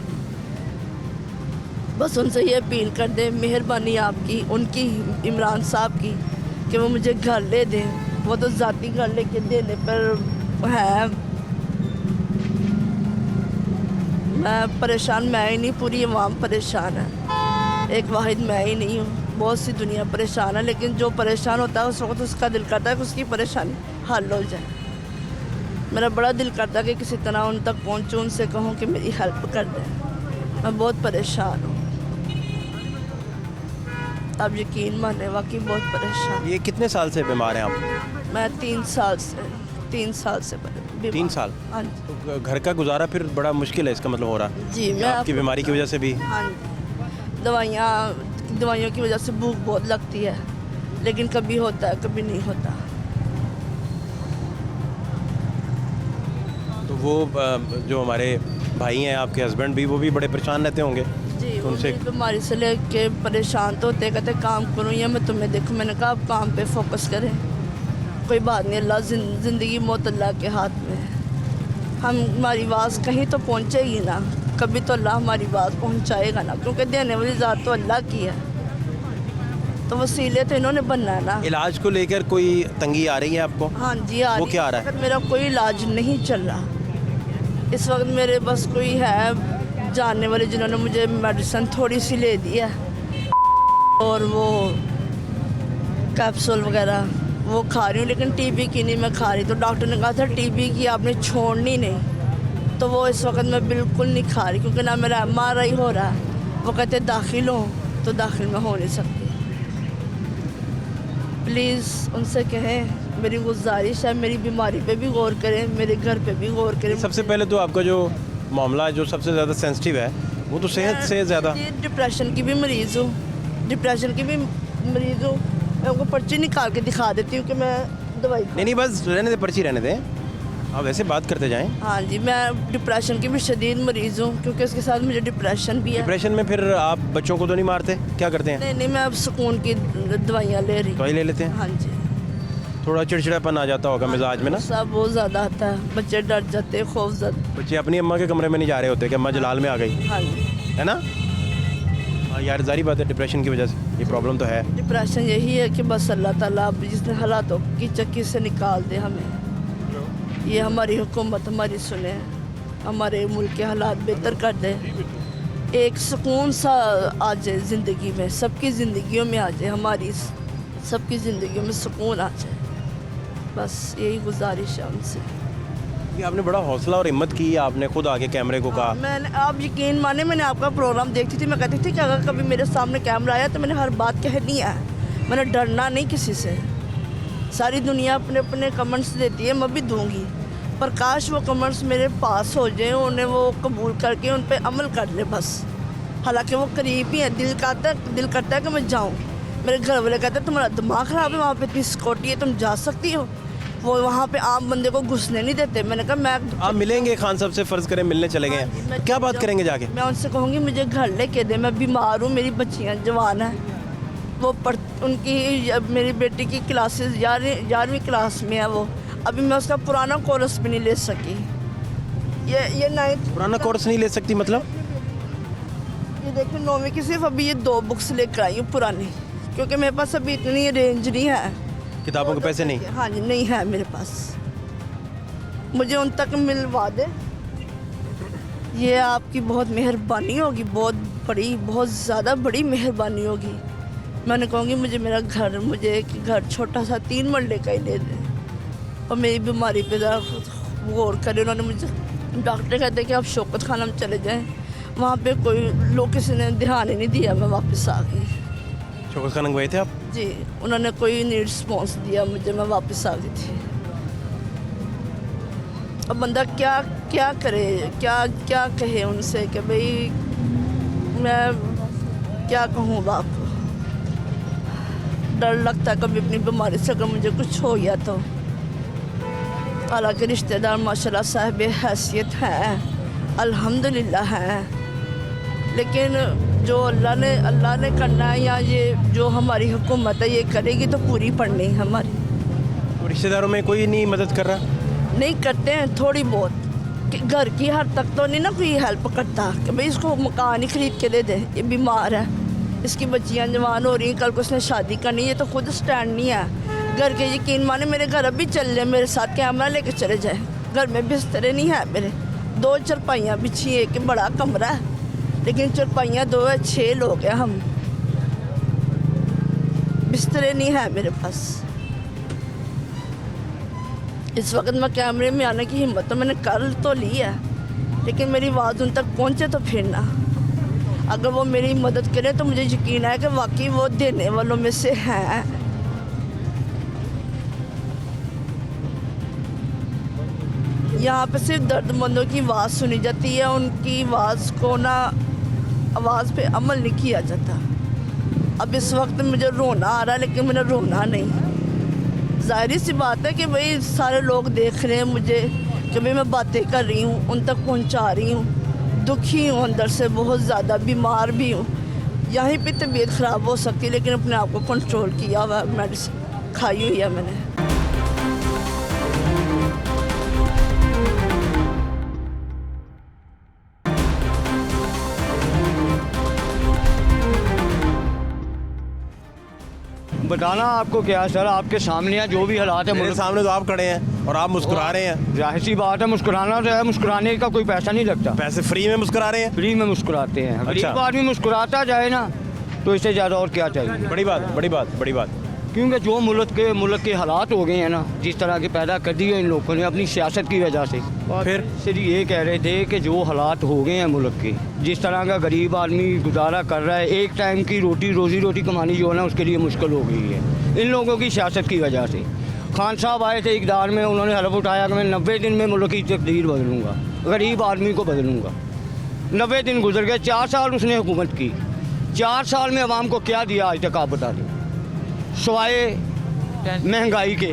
बस उनसे ये अपील कर दें, मेहरबानी आपकी, उनकी, इमरान साहब की, कि वो मुझे घर ले दें। वो तो ज़ाती घर लेके देने पर है। मैं परेशान मैं ही नहीं, पूरी अवाम परेशान है, एक वाहिद मैं ही नहीं हूँ, बहुत सी दुनिया परेशान है। लेकिन जो परेशान होता है उस वक्त उसका दिल करता है कि उसकी परेशानी हल हो जाए। मेरा बड़ा दिल करता है कि किसी तरह उन तक पहुँचूँ, उनसे कहूँ कि मेरी हेल्प कर दें। मैं बहुत परेशान हूँ, आप यकीन माने वाकई बहुत परेशान। ये कितने साल से बीमार हैं आप? मैं 3 साल से बीमार। 3 साल? हाँ जी। तो घर का गुजारा फिर बड़ा मुश्किल है, इसका मतलब हो रहा है जी। मैं आपकी बीमारी की वजह से भी? हाँ जी, दवाइयों की वजह से भूख बहुत लगती है, लेकिन कभी होता है कभी नहीं होता। तो वो जो हमारे भाई हैं आपके हस्बैंड भी, वो भी बड़े परेशान रहते होंगे जी, वो उनसे? मेरी बीमारी से लेके परेशान तो होते, कहते काम करूँ या मैं तुम्हें देखूँ। मैंने कहा आप काम पे फोकस करें, कोई बात नहीं, अल्लाह ज़िंदगी मौत अल्लाह के हाथ में है। हमारी आवाज़ कहीं तो पहुँचेगी ना, कभी तो अल्लाह हमारी आवाज़ पहुँचाएगा ना, क्योंकि देने वाली ज़ात तो अल्लाह की है, तो वसीले तो इन्होंने बनना है ना। इलाज को लेकर कोई तंगी आ रही है आपको? हाँ जी आ वो रही क्या आ रहा है? मेरा कोई इलाज नहीं चल रहा इस वक्त। मेरे बस कोई है जानने वाले जिन्होंने मुझे मेडिसिन थोड़ी सी ले दी है, और वो कैप्सूल वगैरह वो खा रही हूँ, लेकिन टीबी की नहीं मैं खा रही। तो डॉक्टर ने कहा था टीबी की आपने छोड़नी नहीं, तो वो इस वक्त मैं बिल्कुल नहीं खा रही, क्योंकि ना मेरा MRI हो रहा है। वो कहते दाखिल हो, तो दाखिल में हो नहीं सकती। प्लीज़ उनसे कहें, मेरी गुजारिश है, मेरी बीमारी पे भी गौर करें, मेरे घर पे भी गौर करें। सबसे पहले तो आपका जो मामला है, जो सबसे ज़्यादा सेंसिटिव है, वो तो सेहत से ज़्यादा। मैं डिप्रेशन की भी मरीज़ हूँ, डिप्रेशन की भी मरीज़ हूँ। मैं उनको पर्ची निकाल के दिखा देती हूँ कि मैं दवाई। नहीं, बस रहने दे, पर्ची रहने दें, आप वैसे बात करते जाएं। हाँ जी, मैं डिप्रेशन की भी शदीद मरीज़ हूँ, क्योंकि उसके साथ मुझे डिप्रेशन भी है। डिप्रेशन में फिर आप बच्चों को तो नहीं मारते? क्या करते हैं? नहीं, मैं अब सुकून की दवाइयाँ ले रही हूँ। दवाई ले लेते हैं? हाँ जी। थोड़ा चिड़चिड़ापन आ जाता होगा मिजाज में ना? सब बहुत ज़्यादा आता है, बच्चे डर जाते हैं, खौफजदा। बच्चे अपनी अम्मा के कमरे में नहीं जा रहे होते कि अम्मा जलाल में आ गई, हाँ जी। है ना? हाँ यार, जारी बात है, डिप्रेशन की वजह से ये प्रॉब्लम तो है। डिप्रेशन यही है कि बस अल्लाह ताला अब जिसने हालातों की चक्की से निकाल दे हमें। ये हमारी हुकूमत हमारी सुने, हमारे मुल्क के हालात बेहतर कर दे, एक सुकून सा आ जाए ज़िंदगी में, सबकी ज़िंदगियों में आ जाए, हमारी सबकी ज़िंदगियों में सुकून आ जाए। बस यही गुजारिश है उनसे। ये आपने बड़ा हौसला और हिम्मत की, आपने खुद आके कैमरे को कहा। मैंने, आप यकीन माने, मैंने आपका प्रोग्राम देखती थी, मैं कहती थी कि अगर कभी मेरे सामने कैमरा आया तो मैंने हर बात कहनी है, मैंने डरना नहीं किसी से। सारी दुनिया अपने अपने कमेंट्स देती है, मैं भी दूंगी, पर काश वो कमेंट्स मेरे पास हो जाए, उन्हें वो कबूल करके उन पर अमल कर ले बस। हालांकि वो करीब ही है, दिल करता है कि मैं जाऊँ, मेरे घर वाले कहते तुम्हारा दिमाग ख़राब है, वहाँ पे इतनी सिक्योरिटी है, तुम जा सकती हो। वो वहाँ पे आम बंदे को घुसने नहीं देते। मैंने कहा मैं आप मिलेंगे खान साहब से, फ़र्ज़ करें मिलने चले गए हैं, क्या बात करेंगे जाके? मैं उनसे कहूँगी मुझे घर लेके दे, मैं बीमार हूँ, मेरी बच्चियाँ जवान हैं, वो मेरी बेटी की क्लासेस 11वीं क्लास में है वो, अभी मैं उसका पुराना कोर्स भी नहीं ले सकी। ये 9th पुराना कोर्स नहीं ले सकती मतलब? ये देखिए 9वीं की सिर्फ अभी ये 2 बुक्स लेकर आई हूँ पुरानी, क्योंकि मेरे पास अभी इतनी रेंज नहीं है, किताबों के पैसे नहीं? हाँ जी नहीं है मेरे पास, मुझे उन तक मिलवा दे। ये आपकी बहुत मेहरबानी होगी, बहुत ज़्यादा बड़ी मेहरबानी होगी। मैंने कहूँगी मुझे मेरा घर, मुझे एक घर छोटा सा 3 मरले का ही दे दे, और मेरी बीमारी पे ज़रा गौर करें। उन्होंने मुझे, डॉक्टर कहते कि आप शौकत खाना में चले जाएं, वहाँ पे कोई लोग किसी ने ध्यान ही नहीं दिया, मैं वापस आ गई। शौकत खान गए थे आप? जी, उन्होंने कोई नहीं रिस्पॉन्स दिया मुझे, मैं वापस आ गई थी। अब बंदा क्या क्या करे, क्या कहे उनसे कि भाई मैं क्या कहूँ बाप। डर लगता है कभी अपनी बीमारी से अगर मुझे कुछ हो गया तो। हालांकि रिश्तेदार माशाल्लाह साहिब हैसियत हैं, अल्हम्दुलिल्लाह हैं, लेकिन जो अल्लाह ने करना है, या ये जो हमारी हुकूमत है ये करेगी तो पूरी पड़नी है हमारी। तो रिश्तेदारों में कोई नहीं मदद कर रहा? नहीं करते हैं, थोड़ी बहुत, कि घर की हद तक तो नहीं ना कोई हेल्प करता कि भाई इसको मकान ही खरीद के दे दे, ये बीमार है, इसकी बच्चियां जवान हो रही हैं, कल को उसने शादी करनी है, तो खुद स्टैंड नहीं है। घर के यकीन माने मेरे घर अभी चल रहे, मेरे साथ कैमरा लेके चले जाए, घर में बिस्तरे नहीं है मेरे, 2 चारपाइयाँ बिछी, एक बड़ा कमरा है, लेकिन चारपाइयाँ 2 है, 6 लोग हैं हम, बिस्तरे नहीं है मेरे पास। इस वक्त मैं कैमरे में आने की हिम्मत तो मैंने कर तो ली है, लेकिन मेरी आवाज़ उन तक पहुँचे तो फिर ना। अगर वो मेरी मदद करें तो मुझे यकीन है कि वाकई वो देने वालों में से हैं। यहाँ पे सिर्फ दर्दमंदों की आवाज़ सुनी जाती है, उनकी आवाज़ को ना, आवाज़ पे अमल नहीं किया जाता। अब इस वक्त मुझे रोना आ रहा है, लेकिन मैंने रोना नहीं। ज़ाहिर सी बात है कि भाई सारे लोग देख रहे हैं मुझे कि भाई मैं बातें कर रही हूँ, उन तक पहुँचा रही हूँ, दुखी हूँ अंदर से, बहुत ज़्यादा बीमार भी हूँ। यहीं पे तबीयत ख़राब हो सकती है, लेकिन अपने आप को कंट्रोल किया हुआ, मेडिसिन खाई हुई है मैंने। बताना आपको क्या सर, आपके सामने है जो भी हालात है। मेरे सामने तो आप खड़े हैं और आप मुस्कुरा रहे हैं। जाहिर सी बात है, मुस्कुराना तो है, मुस्कुराने का कोई पैसा नहीं लगता। पैसे फ्री में मुस्कुरा रहे हैं? फ्री में मुस्कुराते हैं। अच्छा। गरीब आदमी मुस्कुराता जाए ना तो इससे ज़्यादा और क्या चाहिए। बड़ी बात, बड़ी बात, बड़ी बात। क्योंकि जो मुल्क के हालात हो गए हैं ना, जिस तरह के पैदा कर दिए इन लोगों ने अपनी सियासत की वजह से। फिर सिर्फ ये कह रहे थे कि जो हालात हो गए हैं मुल्क के, जिस तरह का गरीब आदमी गुजारा कर रहा है, एक टाइम की रोजी रोटी कमानी जो है ना उसके लिए मुश्किल हो गई है इन लोगों की सियासत की वजह से। खान साहब आए थे इक़्तिदार में, उन्होंने हलफ उठाया कि मैं 90 दिन में मुल्क की तकदीर बदलूँगा, गरीब आदमी को बदलूँगा। 90 दिन गुजर गए, 4 साल उसने हुकूमत की। 4 साल में अवाम को क्या दिया आज तक आप बता दें, सवाए महंगाई के।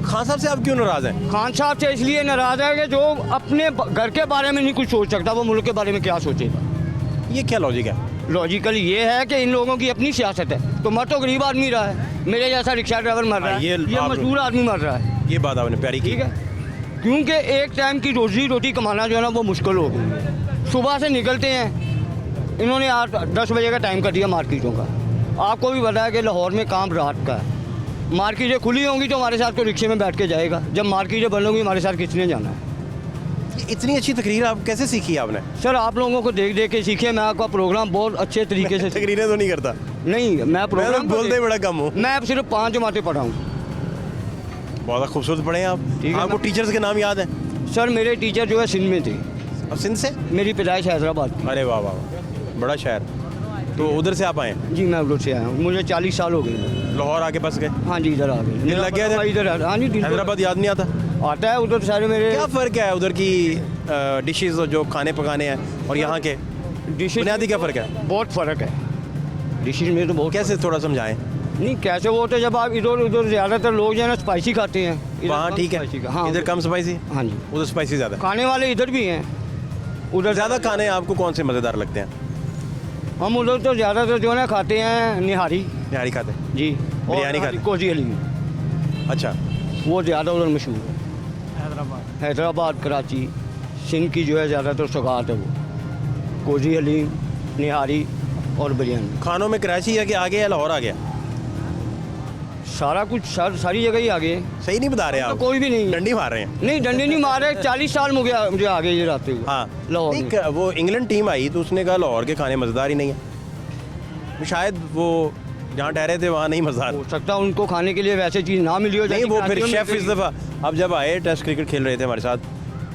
खान साहब से आप क्यों नाराज़ हैं? खान साहब से इसलिए नाराज़ है कि जो अपने घर के बारे में नहीं कुछ सोच सकता, वो मुल्क के बारे में क्या सोचेगा। ये क्या लॉजिक है? लॉजिकल ये है कि इन लोगों की अपनी सियासत है। तो मर तो गरीब आदमी रहा है, मेरे जैसा रिक्शा ड्राइवर मर रहा है, ये मजदूर आदमी मर रहा है। ये बात आपने प्यारी की। ठीक है, क्योंकि एक टाइम की रोजी रोटी कमाना जो है ना वो मुश्किल हो गई है। सुबह से निकलते हैं, इन्होंने 8-10 बजे का टाइम कर दिया मार्केटों का। आपको भी पता है कि लाहौर में काम रात का है। मार्केटें खुली होंगी तो हमारे साथ को रिक्शे में बैठ के जाएगा, जब मार्केटें बंद होंगी हमारे साथ किसने जाना है। इतनी अच्छी तकरीर आप कैसे सीखी आपने? सर आप लोगों को देख देख के सीखे। मैं आपका प्रोग्राम बहुत अच्छे तरीके से तकरीरें तो नहीं करता नहीं, मैं प्रोग्राम बोलते बड़ा कम हूँ। मैं सिर्फ 5 जमातें पढ़ा हूँ। बहुत खूबसूरत पढ़े हैं आप। ठीक है। आपको टीचर्स के नाम याद हैं? सर मेरे टीचर जो है सिंध में थे। और सिंध से? मेरी पैदाइश हैदराबाद की। अरे वाह वाह, बड़ा शहर। तो उधर से आप आए? जी मैं उधर से आया हूँ, मुझे 40 साल हो गए। लाहौर आके बस गए? हाँ जी इधर आ गए। दिल लग गया इधर? इधर हाँ जी। हैदराबाद याद नहीं आता? आता है उधर सारे मेरे। क्या फ़र्क है उधर की डिशेस और जो खाने पकाने हैं और यहाँ के डिशेज? बुनियादी क्या फ़र्क है? बहुत फ़र्क है। डिशेज में तो बहुत कैसे, थोड़ा समझाएं। नहीं कैसे वो तो जब आप इधर उधर ज़्यादातर लोग जो है ना स्पाइसी खाते हैं, इधर वहाँ कम ठीक है, spicy का, हाँ इधर कम स्पाइसी, हाँ जी। उधर स्पाइसी ज़्यादा। खाने वाले इधर भी हैं, उधर ज़्यादा खाने आपको कौन से मज़ेदार लगते हैं? हम उधर तो ज़्यादातर जो है ना खाते हैं निहारी निहारी खाते हैं। जी, बिरयानी खाते हैं। कोजी हलीम, अच्छा, वो ज़्यादा उधर मशहूर है। हैदराबाद कराची सिंध की जो है ज़्यादातर सौगात है वो, कोजी हलीम, निहारी और बिरयानी। खानों में कराची है कि आगे या लाहौर आ गया? सारा कुछ सारी जगह ही आगे है। सही नहीं बता रहे आप, कोई भी नहीं डंडी मार रहे हैं। नहीं डंडे नहीं मार रहे, 40 साल हो गया मुझे आगे ये रहते हुए। हाँ, लाहौर नहीं, में। वो इंग्लैंड टीम आई तो उसने कहा लाहौर के खाने मज़ेदार ही नहीं है। शायद वो जहाँ ठहरे थे वहाँ नहीं मज़ेदार। हो सकता है उनको खाने के लिए वैसे चीज़ ना मिली हो। नहीं, जैसे वो फिर कराची में शेफ़ इस दफ़ा अब जब आए टेस्ट क्रिकेट खेल रहे थे हमारे साथ,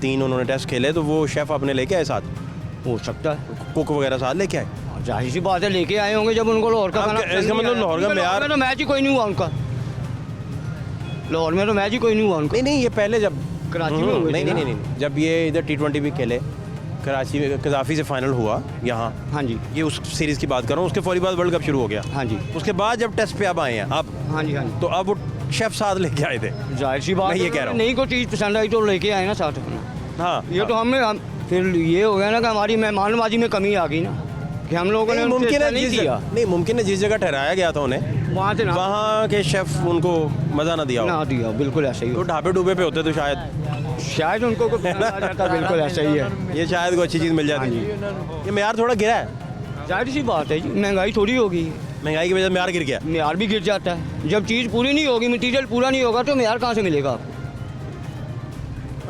3 उन्होंने टेस्ट खेले, तो वो शेफ़ अपने लेके आए साथ, हो सकता है, कुक वगैरह साथ लेके आए। जाहिर सी बात है लेके आए होंगे जब उनको लाहौर का अब खाना इसका पसंद नहीं मतलब आया। लाहौर का क्योंकि म्यार- में तो मैच ही कोई नहीं हुआ उनका, लाहौर में तो मैच ही कोई नहीं हुआ उनका। नहीं नहीं, ये पहले जब कराची में हुए थे नहीं ना? नहीं नहीं, जब ये इधर T20 भी खेले, कराची में कज़ाफ़ी से फाइनल हुआ यहाँ, हाँ जी, ये उस सीरीज़ की बात कर रहा हूँ, उसके फौरी बाद वर्ल्ड कप शुरू हो गया। हाँ जी, उसके बाद जब टेस्ट पे अब आए हैं आप, हाँ जी, हाँ जी। तो अब वो शेफ़ साथ लेके आए थे। जाहिर सी बात मैं ये है, कह रहा हूँ। नहीं कोई चीज़ पसंद आई तो लेके आए ना साथ अपना। हाँ, ये तो फिर ये हो गया ना कि हमारी मेहमानबाजी में कमी आ गई ना, कि हम लोगों ने नहीं, उनसे मुमकिन इतना है नहीं जिस किया नहीं मुमकिन है जिस जगह ठहराया गया था उन्हें, वहाँ से ना वहाँ के शेफ़ उनको मज़ा ना दिया हो। ना दिया, बिल्कुल ऐसा ही तो हो। ढाबे डूबे पे होते तो शायद उनको को पसंद आ जाता, बिल्कुल ऐसा ही है। ये शायद कोई अच्छी चीज़ मिल जाती। ये म्यार थोड़ा गिरा है, जाहिर सी बात है जी, महंगाई थोड़ी होगी, महंगाई की वजह से म्यार गिर गया। म्यार भी गिर जाता है। जब चीज़ पूरी नहीं होगी, मटीरियल पूरा नहीं होगा तो म्यार कहाँ से मिलेगा आपको?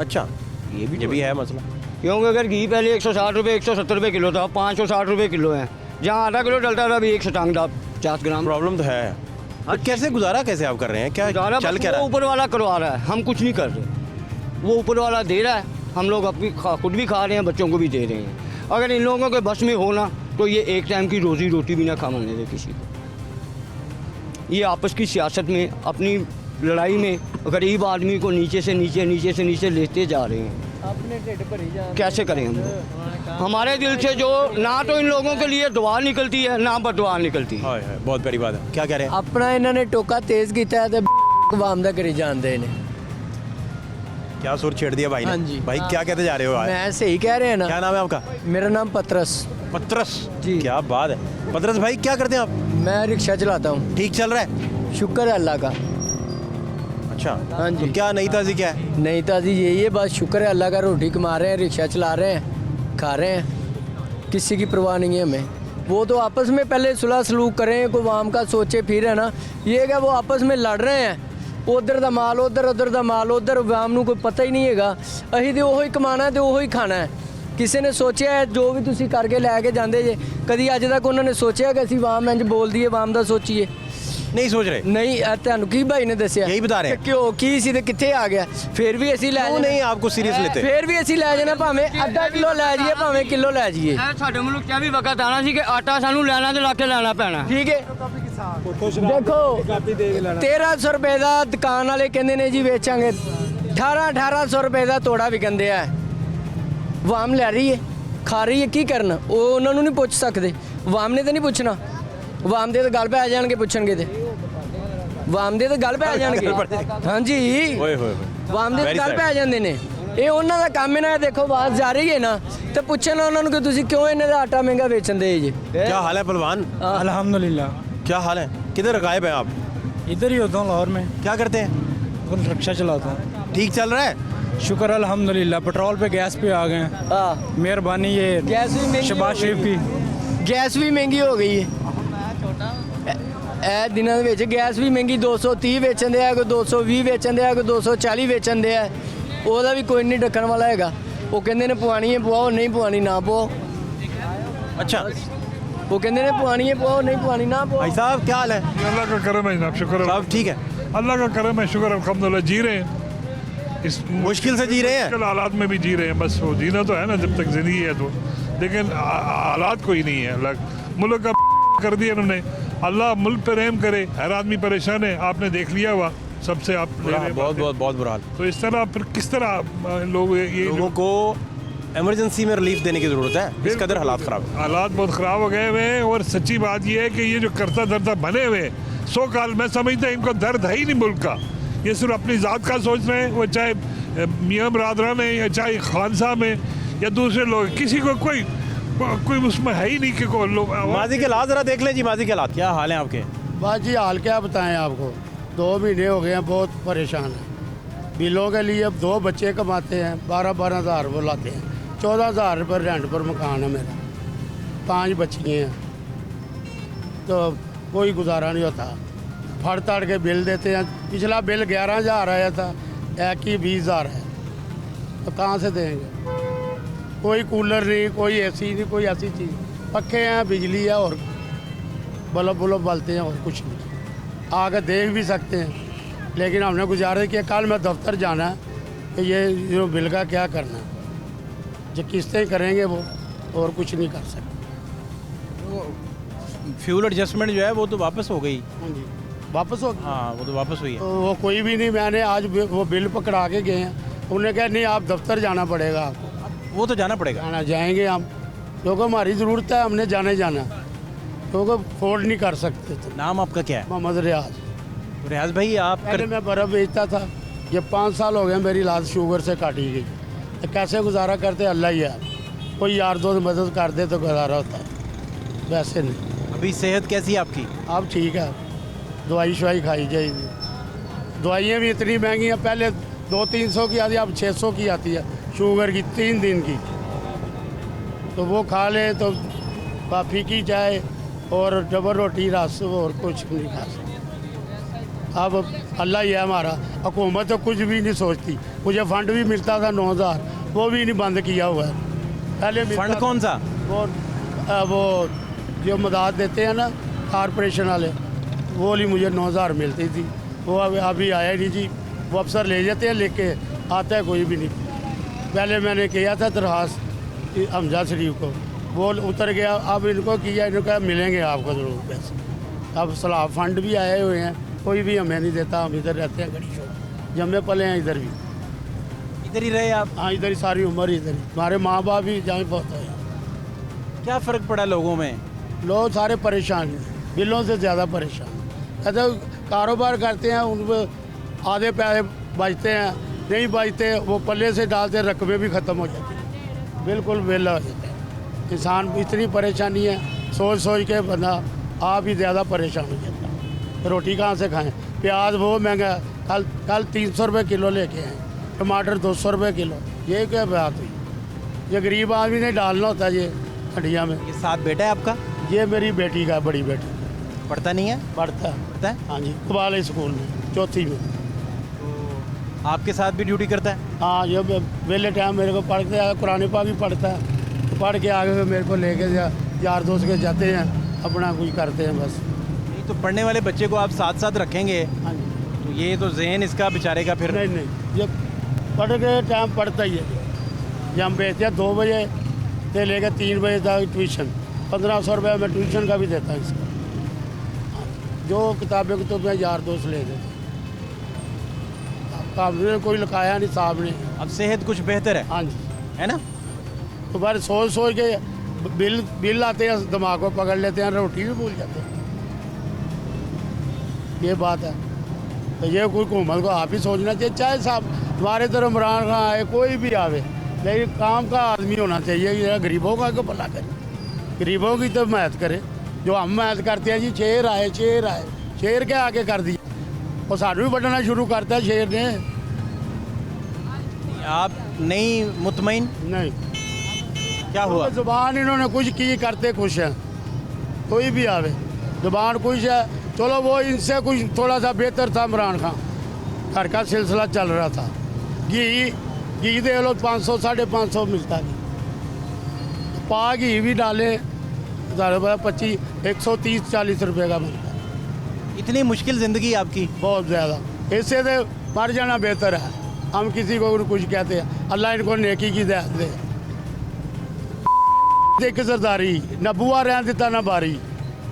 अच्छा, ये भी है मसला। क्योंकि अगर घी पहले 160 रुपये 170 रुपये किलो था, 560 रुपये किलो है, जहाँ आधा किलो डलता था अभी 1 शतांग था 50 ग्राम। प्रॉब्लम तो है। तो कैसे गुजारा कैसे आप कर रहे हैं, क्या गुजारा चल बस क्या वो रहा है? ऊपर वाला करवा रहा है, हम कुछ नहीं कर रहे। वो ऊपर वाला दे रहा है, हम लोग अपनी खुद भी खा रहे हैं, बच्चों को भी दे रहे हैं। अगर इन लोगों के बस में हो ना तो ये एक टाइम की रोजी रोटी भी ना खाने दे किसी को। ये आपस की सियासत में, अपनी लड़ाई में गरीब आदमी को नीचे से नीचे लेते जा रहे हैं। अपने ढिड भरी जा कैसे करें हम लोग? हमारे दिल से जो ना तो इन लोगों के लिए दुआ निकलती है ना बददुआ निकलती है। हाय हाय, बहुत बड़ी बात है। क्या कह रहे हैं? अपना इन्होंने टोका तेज किया है तो आवाम दा करी जानते ने। क्या सुर छेड़ दिया भाई ने? हाँ जी। भाई क्या कहते जा रहे हो आज? मैं सही कह रहे हैं ना। क्या नाम है आपका? मेरा नाम पतरस। पतरस जी। क्या बात है। पतरस भाई क्या करते हैं आप? मैं रिक्शा चलाता हूँ। ठीक चल रहा है? शुक्र है अल्लाह का। अच्छा, हाँ जी। तो क्या नई ताज़ी क्या है? नहीं ताजी यही है, बस शुक्र है अल्लाह का, रोटी कमा रहे हैं, रिक्शा चला रहे हैं, खा रहे हैं, किसी की परवाह नहीं है हमें। वो तो आपस में पहले सुलह सलूक करें, कोई आवाम का सोचे फिर है ना। ये क्या वो आपस में लड़ रहे हैं, उधर का माल उधर, उधर का माल उधर, आवाम ਨੂੰ कोई पता ही नहीं हैगा। अही तो ਉਹੀ कमाना ਤੇ ਉਹੀ खाना है। ਕਿਸੇ ਨੇ ਸੋਚਿਆ ਹੈ ਜੋ ਵੀ ਤੁਸੀਂ ਕਰਕੇ ਲੈ ਕੇ ਜਾਂਦੇ ਜੇ, ਕਦੀ ਅੱਜ ਤੱਕ ਉਹਨਾਂ ਨੇ ਸੋਚਿਆ ਕਿ ਅਸੀਂ ਆਵਾਮ ਇੰਜ ਬੋਲ ਦਈਏ, ਆਵਾਮ ਦਾ ਸੋਚੀਏ? नहीं सोच रहे? ਨਹੀਂ ਇਹ ਤੁਹਾਨੂੰ ਕੀ ਭਾਈ ਨੇ ਦੱਸਿਆ? यही बता रहे हैं। ਕਿ ਕਿਉਂ ਕੀ ਸੀ ਤੇ ਕਿੱਥੇ ਆ ਗਿਆ? ਫਿਰ ਵੀ ਅਸੀਂ ਲੈ क्यों ਜਾਣਾ। नहीं आपको सीरियस लेते? ਫਿਰ ਵੀ ਅਸੀਂ ਲੈ ਜਾਣਾ, ਭਾਵੇਂ ਅੱਧਾ ਕਿਲੋ ਲੈ ਜਾਈਏ, ਭਾਵੇਂ ਕਿਲੋ ਲੈ ਜਾਈਏ। ਇਹ ਸਾਡੇ ਮੁਲਕ 'ਚ ਵੀ ਵਕਤ ਆਣਾ ਸੀ ਕਿ ਆਟਾ ਸਾਨੂੰ ਲੈਣਾ ਤੇ ਲਾ ਕੇ ਲੈਣਾ ਪੈਣਾ। ਠੀਕ ਹੈ, ਦੇਖੋ 1300 ਰੁਪਏ ਦਾ ਦੁਕਾਨ ਵਾਲੇ ਕਹਿੰਦੇ ਨੇ ਜੀ ਵੇਚਾਂਗੇ, 1800 ਰੁਪਏ ਦਾ ਤੋੜਾ ਵਿਕੰਦੇ ਆ। ਵਾਮ ਲੈ ਰਹੀ ਹੈ, ਖਾ ਰਹੀ ਹੈ, ਕੀ ਕਰਨਾ? ਉਹ ਉਹਨਾਂ ਨੂੰ ਨਹੀਂ ਪੁੱਛ ਸਕਦੇ, ਵਾਮ ਨੇ ਤਾਂ ਨਹੀਂ ਪੁੱਛਣਾ। ਵਾਮ ਦੇ ਤਾਂ ਗੱਲ ਪੈ ਜਾਣਗੇ, ਪੁੱਛਣਗੇ ਤੇ ਵਾਮ ਦੇ ਤਾਂ ਗੱਲ ਪੈ ਜਾਣਗੇ। ਹਾਂਜੀ, ओए होए होए। ਵਾਮ ਦੇ ਤਾਂ Very ਗੱਲ sad. ਪੈ ਜਾਂਦੇ ਨੇ। ਇਹ ਉਹਨਾਂ ਦਾ ਕੰਮ ਹੈ ਨਾ। ਇਹ ਦੇਖੋ ਆਵਾਜ਼ ਜਾ ਰਹੀ ਹੈ ਨਾ, ਤੇ ਪੁੱਛਣਾ ਉਹਨਾਂ ਨੂੰ ਕਿ ਤੁਸੀਂ ਕਿਉਂ ਇਹਨਾਂ ਦਾ ਆਟਾ ਮਹਿੰਗਾ ਵੇਚਦੇ ਜੀ। क्या हाल है पहलवान? अल्हम्दुलिल्लाह। क्या हाल है? किधर गायब हैं आप? इधर ही होता हूँ लाहौर में, क्या करते हैं? खुद रिक्शा चलाता हूँ। ठीक चल रहा है? शुक्र अल्हम्दुलिल्लाह, पेट्रोल पे गैस पे आ गए हैं, ਹਾਂ, मेहरबानी ये गैस भी महंगी शहबाज हो शरीफ गई। की। ਗੈਸ ਵੀ ਮਹਿੰਗੀ ਹੋ ਗਈ ਹੈ। ਇਹ ਦਿਨਾਂ ਦੇ ਵਿੱਚ ਗੈਸ ਵੀ ਮਹਿੰਗੀ, 230 ਵੇਚਣ ਦੇ ਆ, ਕੋਈ 220 ਵੇਚਣ ਦੇ ਆ, ਕੋਈ 240 ਵੇਚਣ ਦੇ ਆ। ਉਹਦਾ ਵੀ ਕੋਈ ਨਹੀਂ ਡੱਕਣ ਵਾਲਾ ਹੈਗਾ। ਉਹ ਕਹਿੰਦੇ ਨੇ ਪਵਾਣੀ ਹੈ ਪਵਾਓ, ਨਹੀਂ ਪਵਾਣੀ ਨਾ ਪਵਾਓ। अच्छा ਉਹ ਕਹਿੰਦੇ ਨੇ ਪਵਾਣੀ ਹੈ ਪਵਾਓ, ਨਹੀਂ ਪਵਾਣੀ ਨਾ ਪਵਾਓ। भाई साहब क्या हाल है? अल्लाह का करम है जनाब, शुक्र है। सब ठीक है? अल्लाह का करम है, शुक्र है, अल्हम्दुलिल्लाह जी रहे हैं। इस मुश्किल से जी रहे हैं? मुश्किल हालात में भी जी रहे हैं। बस वो जीना तो है ना, जब तक जिंदगी है तो। लेकिन हालात कोई नहीं है। अल्लाह मुल्क का कर दिया इन्होंने। अल्लाह मुल्क पे रहम करे। हर आदमी परेशान है, आपने देख लिया हुआ सबसे। आप ले रहे हैं बहुत बातें। बहुत बहुत बुरा हाल। तो इस तरह फिर किस तरह लोग ये लोगों को इमरजेंसी में रिलीफ देने की ज़रूरत है, इस कदर हालात ख़राब है। हालात बहुत ख़राब हो गए हुए हैं और सच्ची बात यह है कि ये जो करता धरता बने हुए सो काल, मैं समझता इनको दर्द है ही नहीं मुल्क का। ये सिर्फ अपनी ज़ात का सोच रहे हैं, वो चाहे मियाँ बरादरान है या चाहे खान साहब हैं या दूसरे लोग, किसी को कोई उसमें है ही नहीं कि कोई लोग। माजी के हालात ज़रा देख लें जी, माजी के हालात क्या हाल हैं आपके? बस जी हाल क्या बताएं आपको, 2 महीने हो गए हैं, बहुत परेशान हैं। बिलों के लिए अब 2 बच्चे कमाते हैं, 12-12 हज़ार वो लाते हैं, 14 हज़ार रुपये रेंट पर मकान है मेरा, 5 बच्चियाँ हैं, तो कोई गुजारा नहीं होता। फड़ तड़ के बिल देते हैं, पिछला बिल 11,000 आया था, एक ही 20,000 है, तो कहाँ से देंगे? कोई कूलर नहीं, कोई एसी नहीं, कोई ऐसी चीज़, पक्खे हैं, बिजली है और बल्ब बलते हैं और कुछ नहीं। आकर देख भी सकते हैं, लेकिन हमने गुजारिश किया कल मैं दफ्तर जाना है कि ये बिल का क्या करना है, जो किस्तें करेंगे वो, और कुछ नहीं कर सकते। फ्यूल एडजस्टमेंट जो है वो तो वापस हो गई। हाँ जी, वापस हो गया। हाँ वो तो वापस हुई है। तो वो कोई भी नहीं, मैंने आज वो बिल पकड़ा के गए हैं, उन्होंने कहा नहीं आप दफ्तर जाना पड़ेगा आपको। वो तो जाना पड़ेगा। जाना जाएंगे हम, क्योंकि हमारी ज़रूरत है, हमने जाना ही जाना, क्योंकि अफोर्ड नहीं कर सकते। तो नाम आपका क्या है? मोहम्मद रियाज। रियाज भाई आप पहले मैं बर्फ़ बेचता था, ये 5 साल हो गए मेरी लाश शुगर से काटी गई, तो कैसे गुजारा करते अल्लाह ही है, कोई यार दोस्त मदद कर दे तो गुजारा होता है, वैसे नहीं। अभी सेहत कैसी है आपकी? अब ठीक है, दवाई शवाई खाई जाएगी। दवाइयाँ भी इतनी महंगी हैं, पहले 200-300 की आती है, अब 600 की आती है शुगर की, 3 दिन की, तो वो खा ले तो काफ़ी की चाय और डबल रोटी रस, और कुछ नहीं खा सकते। अब अल्लाह ही है हमारा, हुकूमत तो कुछ भी नहीं सोचती। मुझे फंड भी मिलता था 9,000, वो भी नहीं बंद किया हुआ है। पहले फंड कौन सा? वो जो मदद देते हैं ना कॉरपोरेशन वाले, वो ही मुझे 9,000 मिलती थी, वो अभी आया नहीं जी। वो अफसर ले जाते हैं, लेके आता है कोई भी नहीं। पहले मैंने किया था दरख्वास्त हमजा शरीफ को, वो उतर गया, अब इनको किया, इनको कहा मिलेंगे आपको ज़रूर पैसे। अब सलाह फंड भी आए हुए हैं, कोई भी हमें नहीं देता, हम इधर रहते हैं गड़ी शोर, जमे पले हैं इधर भी। इधर ही रहे आप? हाँ इधर ही, सारी उम्र इधर ही, हमारे माँ बाप भी जहाँ पहुँचते हैं। क्या फ़र्क पड़ा लोगों में? लोग सारे परेशान हैं, बिलों से ज़्यादा परेशान। कहते कारोबार करते हैं, उन पर आधे पैसे बचते हैं, नहीं बचते वो पल्ले से डालते, रकबें भी ख़त्म हो जाती हैं, बिल्कुल वेला हो जाता है। इंसान इतनी परेशानी है, सोच सोच के बंदा आप ही ज़्यादा परेशान हो जाता है। रोटी कहाँ से खाएं? प्याज वो महंगा, कल 300 रुपये किलो लेके आए, टमाटर 200 रुपये किलो, ये क्या बात हुई? ये गरीब आदमी ने डालना होता है ये हंडिया में। ये साथ बेटा है आपका? ये मेरी बेटी का, बड़ी बेटी पढ़ता नहीं है? पढ़ता है। पढ़ता है? हाँ जी, कबाल स्कूल में, 4थी में। आपके साथ भी ड्यूटी करता है? हाँ, जब वेले टाइम मेरे को पढ़ते हैं, कुरान पाक भी पढ़ता है, तो पढ़ के आगे फिर मेरे को लेके यार दोस्त के जाते हैं, अपना कुछ करते हैं बस। नहीं तो पढ़ने वाले बच्चे को आप साथ साथ रखेंगे हाँ जी। तो ये तो जहन इसका बेचारे का फिर। नहीं, ये पढ़ के टाइम पढ़ता ही है। जब हम भेजते हैं 2 बजे से लेकर 3 बजे तक ट्यूशन, 1500 रुपये मैं ट्यूशन का भी देता हूँ इसका। जो किताबें को तो मैं यार दोस्त ले देते, हमने कोई लिखाया नहीं साहब ने। अब सेहत कुछ बेहतर है? हाँ जी, है ना? तो बार सोच सोच के बिल आते हैं, दिमाग को पकड़ लेते हैं, रोटी भी भूल जाते हैं, ये बात है। तो ये कोई हुकूमत को आप ही सोचना चाहिए, चाहे साहब हमारे तरफ इमरान खान आए, कोई भी आवे, लेकिन काम का आदमी होना चाहिए। ये गरीबों का क्यों भला करे, गरीबों की तो मदद करे। जो हम मदद करते हैं जी, शेर आए, शेर के आगे कर दिया, और सानू भी बढ़ना शुरू करता है शेर ने। आप नहीं मुतमईन? नहीं, क्या हुआ? जुबान इन्होंने कुछ की, करते खुश हैं, कोई भी आवे जुबान खुश है। चलो वो इनसे कुछ थोड़ा सा बेहतर था इमरान खान, घर का सिलसिला चल रहा था। घी दे लो 500 550 मिलता नहीं, पा घी भी डाले 25 130-40 रुपये का मिलता है। इतनी मुश्किल ज़िंदगी आपकी? बहुत ज़्यादा, इससे तो मर जाना बेहतर है। हम किसी को कुछ कहते हैं, अल्लाह इनको नेकी की दे एक सरदारी ना बुआ रहन दिता ना बारी,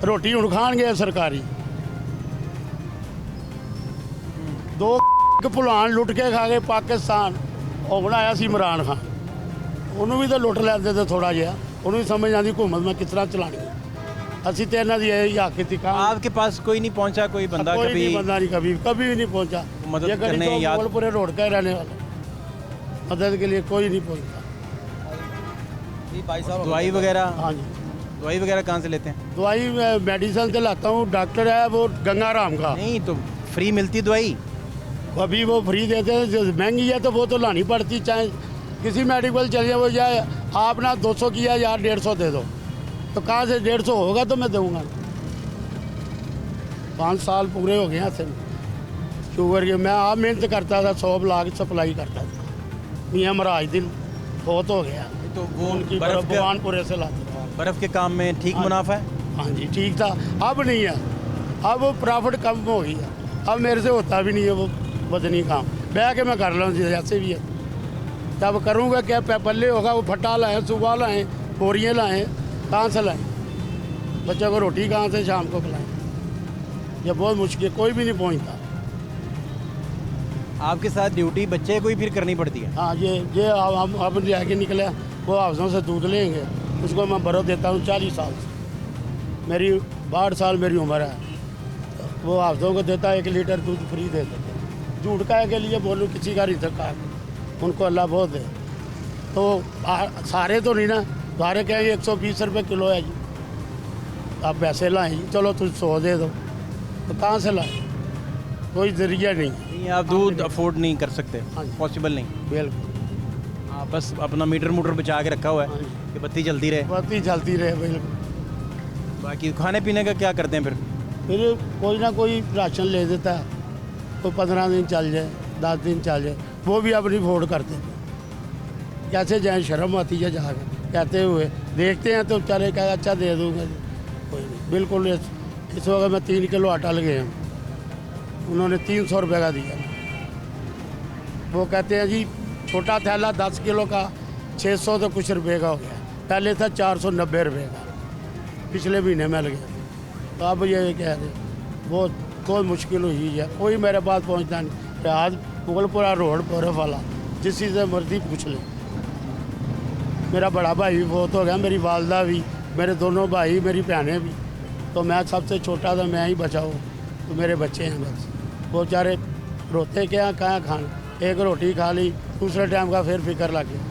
रोटी हुण खान गए सरकारी। 2 भुलान लुट के खा गए पाकिस्तान, और बनाया सी इमरान खान। ਉਹਨੂੰ ਵੀ ਤਾਂ ਲੁੱਟ ਲੈਂਦੇ ਤੇ ਥੋੜਾ ਜਿਹਾ, ਉਹਨੂੰ ਵੀ ਸਮਝ ਆਉਂਦੀ हुकूमत ਮੈਂ किस तरह चलानी है। ਅਸੀਂ ਤੇ ਇਹਨਾਂ ਦੀ ਇਹ ਹੱਕ ਕੀਤੀ काम। आपके पास कोई नहीं पहुंचा, कोई बंदा कोई कभी नहीं बंदा नहीं, कभी भी नहीं पहुंचा। मदद ये करने गरीब याद- पूरे रोड का ही रहने वाला, मदद के लिए कोई नहीं पहुंचा। दवाई वगैरह, हाँ जी, दवाई वगैरह कहाँ से लेते हैं? दवाई मेडिसिन से लाता हूँ, डॉक्टर है वो गंगाराम का, नहीं तो फ्री मिलती दवाई? अभी वो फ्री देते हैं। जो महंगी है तो वो तो लानी पड़ती, चाहे किसी मेडिकल चलिए वो जाए आप ना 200 किया यार 150 दे दो, तो कहाँ से 150 होगा तो मैं दूँगा। 5 साल पूरे हो गए हैं ऐसे शुगर के। मैं आप मेहनत करता था, 100 लाख सप्लाई करता था, मियाँ महाराज दिन बहुत हो गया। तो वो उनकी बर्फ के, भगवानपुरे से लाते थे। बर्फ के काम में ठीक मुनाफा है? हाँ जी ठीक था, अब नहीं है, अब वो प्रॉफिट कम हो गई है, अब मेरे से होता भी नहीं है वो वजनी काम। बह के मैं कर लूँ जैसे भी है, जब करूँगा क्या पल्ले होगा। वो फट्टा लाएँ, सुबह लाएँ, बोरियाँ लाएँ, कहाँ से लाएँ, बच्चों को रोटी कहाँ से शाम को खिलाएँ, ये बहुत मुश्किल, कोई भी नहीं पहुँचता। आपके साथ ड्यूटी बच्चे को ही फिर करनी पड़ती है? हाँ ये हम अब जाके निकले, वो हाउसों से दूध लेंगे, उसको मैं बरफ देता हूँ 40 साल से, मेरी 62 साल मेरी उम्र है। वो हाउसों को देता है 1 लीटर दूध फ्री दे देते हैं। झूठ का के लिए बोलूँ किसी का रिजक का, उनको अल्लाह बहुत दे। तो सारे तो नहीं ना, सारे कहेंगे 120 रुपये किलो है जी, आप पैसे लाएँ जी, चलो तुम 100 दे दो, तो कहाँ से लाए, कोई जरिया नहीं। नहीं, आप दूध अफोर्ड नहीं कर सकते, हाँ जी। पॉसिबल नहीं। बिल्कुल, आप बस अपना मीटर बचा के रखा हुआ है हाँ जी। कि बत्ती चलती रहे। बत्ती चलती रहे। बिल्कुल, बाकी खाने पीने का क्या करते हैं फिर? फिर कोई ना कोई राशन ले देता है, कोई 15 दिन चल जाए, 10 दिन चल जाए, वो भी अपनी फोड़ करते हैं। कैसे जाए, शर्म आती है जाकर कहते हुए, देखते हैं तो चले क्या अच्छा दे दूँगा जी, कोई नहीं। बिल्कुल इस वक्त मैं 3 किलो आटा लगे हैं, उन्होंने 300 रुपये का दिया। वो कहते हैं जी छोटा थैला 10 किलो का 600 तो कुछ रुपये का हो गया, पहले था 490 रुपये का, पिछले महीने में लगे। तो अब ये कह रहे बहुत मुश्किल हुई है, कोई मेरे पास पहुंचता नहीं। आज मुगलपुरा रोड बर्फ वाला जिसी से मर्जी पूछ ले। मेरा बड़ा भाई भी बहुत हो गया, मेरी वालदा भी, मेरे दोनों भाई, मेरी बहनें भी, तो मैं सबसे छोटा था, मैं ही बचा हूँ, तो मेरे बच्चे हैं बस। वो बेचारे रोते क्या कहाँ खाना, एक रोटी खा ली, दूसरे टाइम का फिर फिक्र लग गया।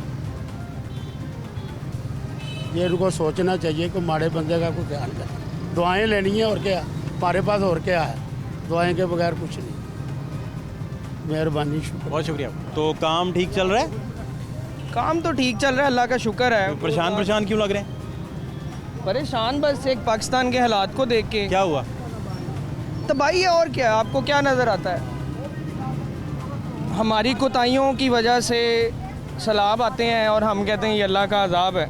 ये इनको सोचना चाहिए कि माड़े बंदे का कोई ख्याल करे, दुआएं लेनी है और क्या, हमारे पास और क्या है, दुआएं के बगैर कुछ नहीं। मेहरबानी, शुक्र। बहुत शुक्रिया। तो काम ठीक चल रहा है? काम तो ठीक चल रहा है, अल्लाह का शुक्र है। परेशान क्यों लग रहे हैं? परेशान बस एक पाकिस्तान के हालात को देख के। क्या हुआ? तबाही है और क्या, आपको क्या नज़र आता है? हमारी कोताहियों की वजह से सैलाब आते हैं और हम कहते हैं ये अल्लाह का अजाब है।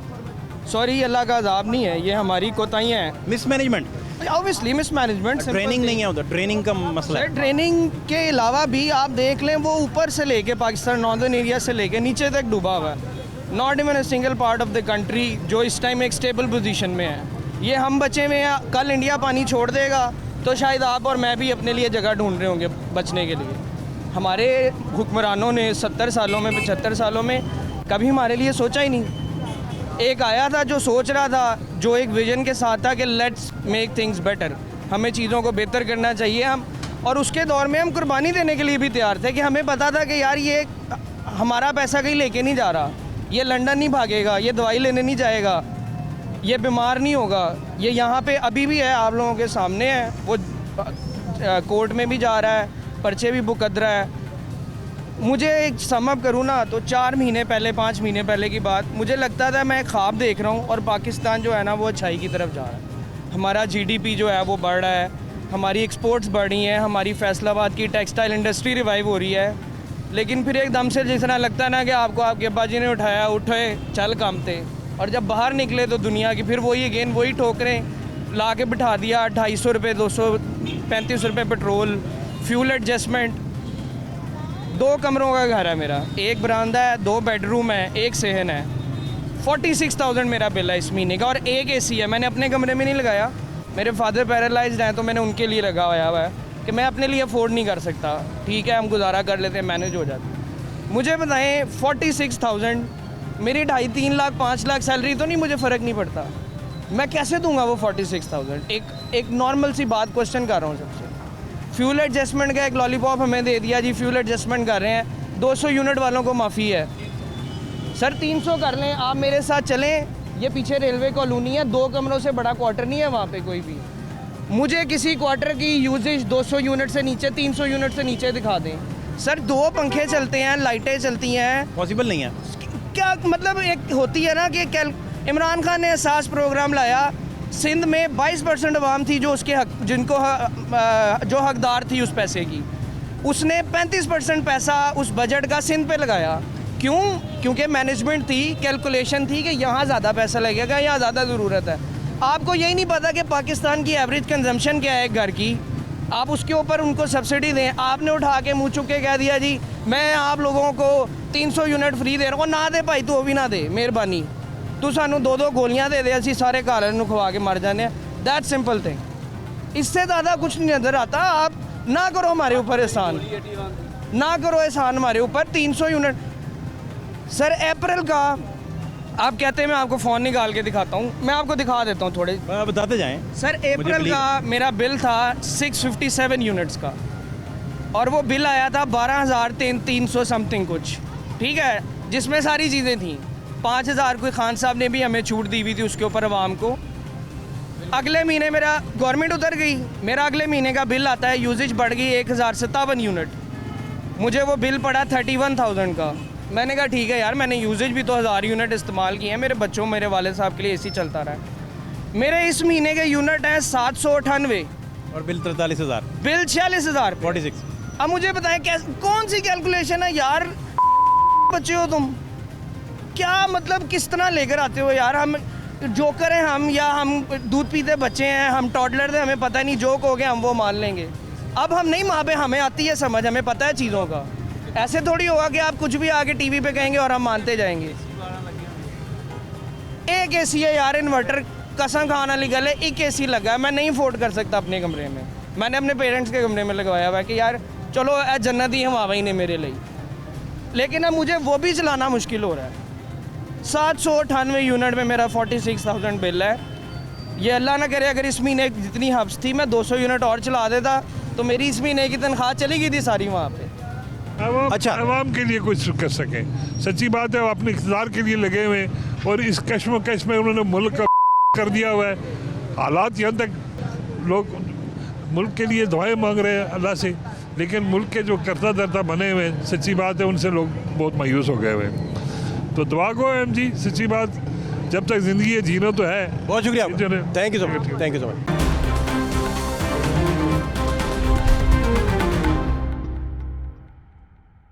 सॉरी, ये अल्लाह का अजाब नहीं है, ये हमारी कोताहियाँ हैं। Mismanagement, obviously mismanagement. ट्रेनिंग नहीं है उधर, ट्रेनिंग का मसला है। ट्रेनिंग के अलावा भी आप देख लें, वो ऊपर से लेके पाकिस्तान नॉर्दर्न एरिया से लेके नीचे तक डूबा हुआ है। Not even a single part of the country जो इस टाइम एक स्टेबल पोजीशन में है। ये हम बचे हुए हैं, कल इंडिया पानी छोड़ देगा तो शायद आप और मैं भी अपने लिए जगह ढूंढ रहे होंगे बचने के लिए। हमारे हुक्मरानों ने 70 सालों में, 75 सालों में कभी हमारे लिए सोचा ही नहीं। एक आया था जो सोच रहा था, जो एक विजन के साथ था कि लेट्स मेक थिंग्स बेटर, हमें चीज़ों को बेहतर करना चाहिए हम, और उसके दौर में हम कुर्बानी देने के लिए भी तैयार थे कि हमें पता था कि यार ये हमारा पैसा कहीं लेके नहीं जा रहा, ये लंदन नहीं भागेगा, ये दवाई लेने नहीं जाएगा, ये बीमार नहीं होगा, ये यहाँ पे अभी भी है, आप लोगों के सामने है, वो कोर्ट में भी जा रहा है, पर्चे भी भुगत रहा है। मुझे एक समअप करूँ ना तो 4 महीने पहले, 5 महीने पहले की बात, मुझे लगता था मैं ख्वाब देख रहा हूँ और पाकिस्तान जो है ना वो अच्छाई की तरफ जा रहा है। हमारा GDP जो है वो बढ़ रहा है, हमारी एक्सपोर्ट्स बढ़ रही हैं, हमारी फैसलाबाद की टेक्सटाइल इंडस्ट्री रिवाइव हो रही है। लेकिन फिर एकदम से जिस तरह लगता है ना कि आपको आपके अब्बा जी ने उठाया, उठे चल काम थे, और जब बाहर निकले तो दुनिया की फिर वही अगेन वही ठोकरें ला के बिठा दिया। 250 रुपये, 235 रुपये पेट्रोल, फ्यूल एडजस्टमेंट। 2 कमरों का घर है मेरा, एक बरामदा है, 2 बेडरूम है, एक सहन है। 46,000 मेरा बिल है इस महीने का, और एक AC है। मैंने अपने कमरे में नहीं लगाया, मेरे फादर पैरालाइज्ड हैं तो मैंने उनके लिए लगा हुआ है कि मैं अपने लिए अफोर्ड नहीं कर सकता। ठीक है, हम गुजारा कर लेते हैं, मैनेज हो जाता है। मुझे बताएं 46,000 मेरी 2.5-3 लाख 5 लाख सैलरी तो नहीं, मुझे फ़र्क नहीं पड़ता। मैं कैसे दूंगा वो 46,000? एक नॉर्मल सी बात क्वेश्चन कर रहा हूँ सबसे। फ्यूल एडजस्टमेंट का एक लॉलीपॉप हमें दे दिया जी, फ्यूल एडजस्टमेंट कर रहे हैं, 200 यूनिट वालों को माफ़ी है। सर 300 कर लें, आप मेरे साथ चलें, ये पीछे रेलवे कॉलोनी है, 2 कमरों से बड़ा क्वार्टर नहीं है वहाँ पे कोई भी। मुझे किसी क्वार्टर की यूजेज 200 यूनिट से नीचे, 300 यूनिट से नीचे दिखा दें। सर 2 पंखे चलते हैं, लाइटें चलती हैं, पॉसिबल नहीं है। क्या मतलब एक होती है ना कि इमरान खान ने एहसास प्रोग्राम लाया, सिंध में 22% अवाम थी जो उसके हक, जिनको जो हकदार थी उस पैसे की, उसने 35% पैसा उस बजट का सिंध पे लगाया। क्यों? क्योंकि मैनेजमेंट थी, कैलकुलेशन थी कि यहाँ ज़्यादा पैसा लगेगा, यहाँ ज़्यादा ज़रूरत है। आपको यही नहीं पता कि पाकिस्तान की एवरेज कंजम्पशन क्या है एक घर की, आप उसके ऊपर उनको सब्सिडी दें। आपने उठा के मुँह चुक के कह दिया जी मैं आप लोगों को 300 यूनिट फ्री दे रहा हूँ। ना दे भाई, तू वो भी ना दे, मेहरबानी, तू सानू 2-2 गोलियां दे दे, असी सारे घर नूं खवा के मर जाने। That simple thing. इससे ज़्यादा कुछ नहीं नज़र आता। आप ना करो हमारे ऊपर एहसान, ना करो एहसान हमारे ऊपर। 300 यूनिट सर अप्रैल का आप कहते हैं, मैं आपको फ़ोन निकाल के दिखाता हूँ, मैं आपको दिखा देता हूँ थोड़े, बताते जाएं। सर अप्रैल का मेरा बिल था 657 यूनिट्स का, और वो बिल आया था 12,300 समथिंग कुछ, ठीक है, जिसमें सारी चीज़ें थी। 5,000 कोई खान साहब ने भी हमें छूट दी हुई थी उसके ऊपर अवाम को। अगले महीने मेरा गवर्नमेंट उतर गई, मेरा अगले महीने का बिल आता है, यूजेज बढ़ गई 1,057 यूनिट, मुझे वो बिल पड़ा 31,000 का। मैंने कहा ठीक है यार, मैंने यूजेज भी तो 1,000 यूनिट इस्तेमाल किए हैं, मेरे बच्चों मेरे वाले साहब के लिए एसी चलता रहा है। मेरे इस महीने के यूनिट हैं 798 और बिल 43,000, बिल 46,000 46। अब मुझे बताएं कैसे, कौन सी कैलकुलेशन है यार? बच्चे हो तुम, क्या मतलब किस तरह लेकर आते हो यार? हम जोकर हैं हम, या हम दूध पीते बच्चे हैं, हम टॉडलर थे, हमें पता नहीं, जोक हो गया हम वो मान लेंगे। अब हम नहीं वहाँ पे, हमें आती है समझ, हमें पता है चीज़ों का। ऐसे थोड़ी होगा कि आप कुछ भी आके टीवी पे कहेंगे और हम मानते जाएंगे। एक एसी है यार, इन्वर्टर कसम खाने वाली गल है, एक एसी लगा है, मैं नहीं अफोर्ड कर सकता अपने कमरे में। मैंने अपने पेरेंट्स के कमरे में लगवाया हुआ है कि यार चलो जन्नत ही हवा ही ने मेरे लिए, लेकिन अब मुझे वो भी चलाना मुश्किल हो रहा है। 798 यूनिट में मेरा 46,000 बिल है। ये अल्लाह ना करे अगर इस महीने जितनी हब्स थी मैं 200 यूनिट और चला देता तो मेरी इस महीने की तनख्वाह चली गई थी सारी वहाँ पे। अच्छा, अवाम के लिए कुछ कर सके। सच्ची बात है, वो अपने इक़्तिदार के लिए लगे हुए हैं और इस कश्मकश में उन्होंने मुल्क का कर दिया हुआ है। हालात यहाँ तक लोग मुल्क के लिए दुआएं मांग रहे हैं अल्लाह से, लेकिन मुल्क के जो करता धरता बने हुए हैं, सच्ची बात है उनसे लोग बहुत मायूस हो गए हुए हैं। तो दुआ को एम जी, सच्ची बात, जब तक ज़िंदगी है जीना तो है। बहुत शुक्रिया, thank you so much, thank you so much.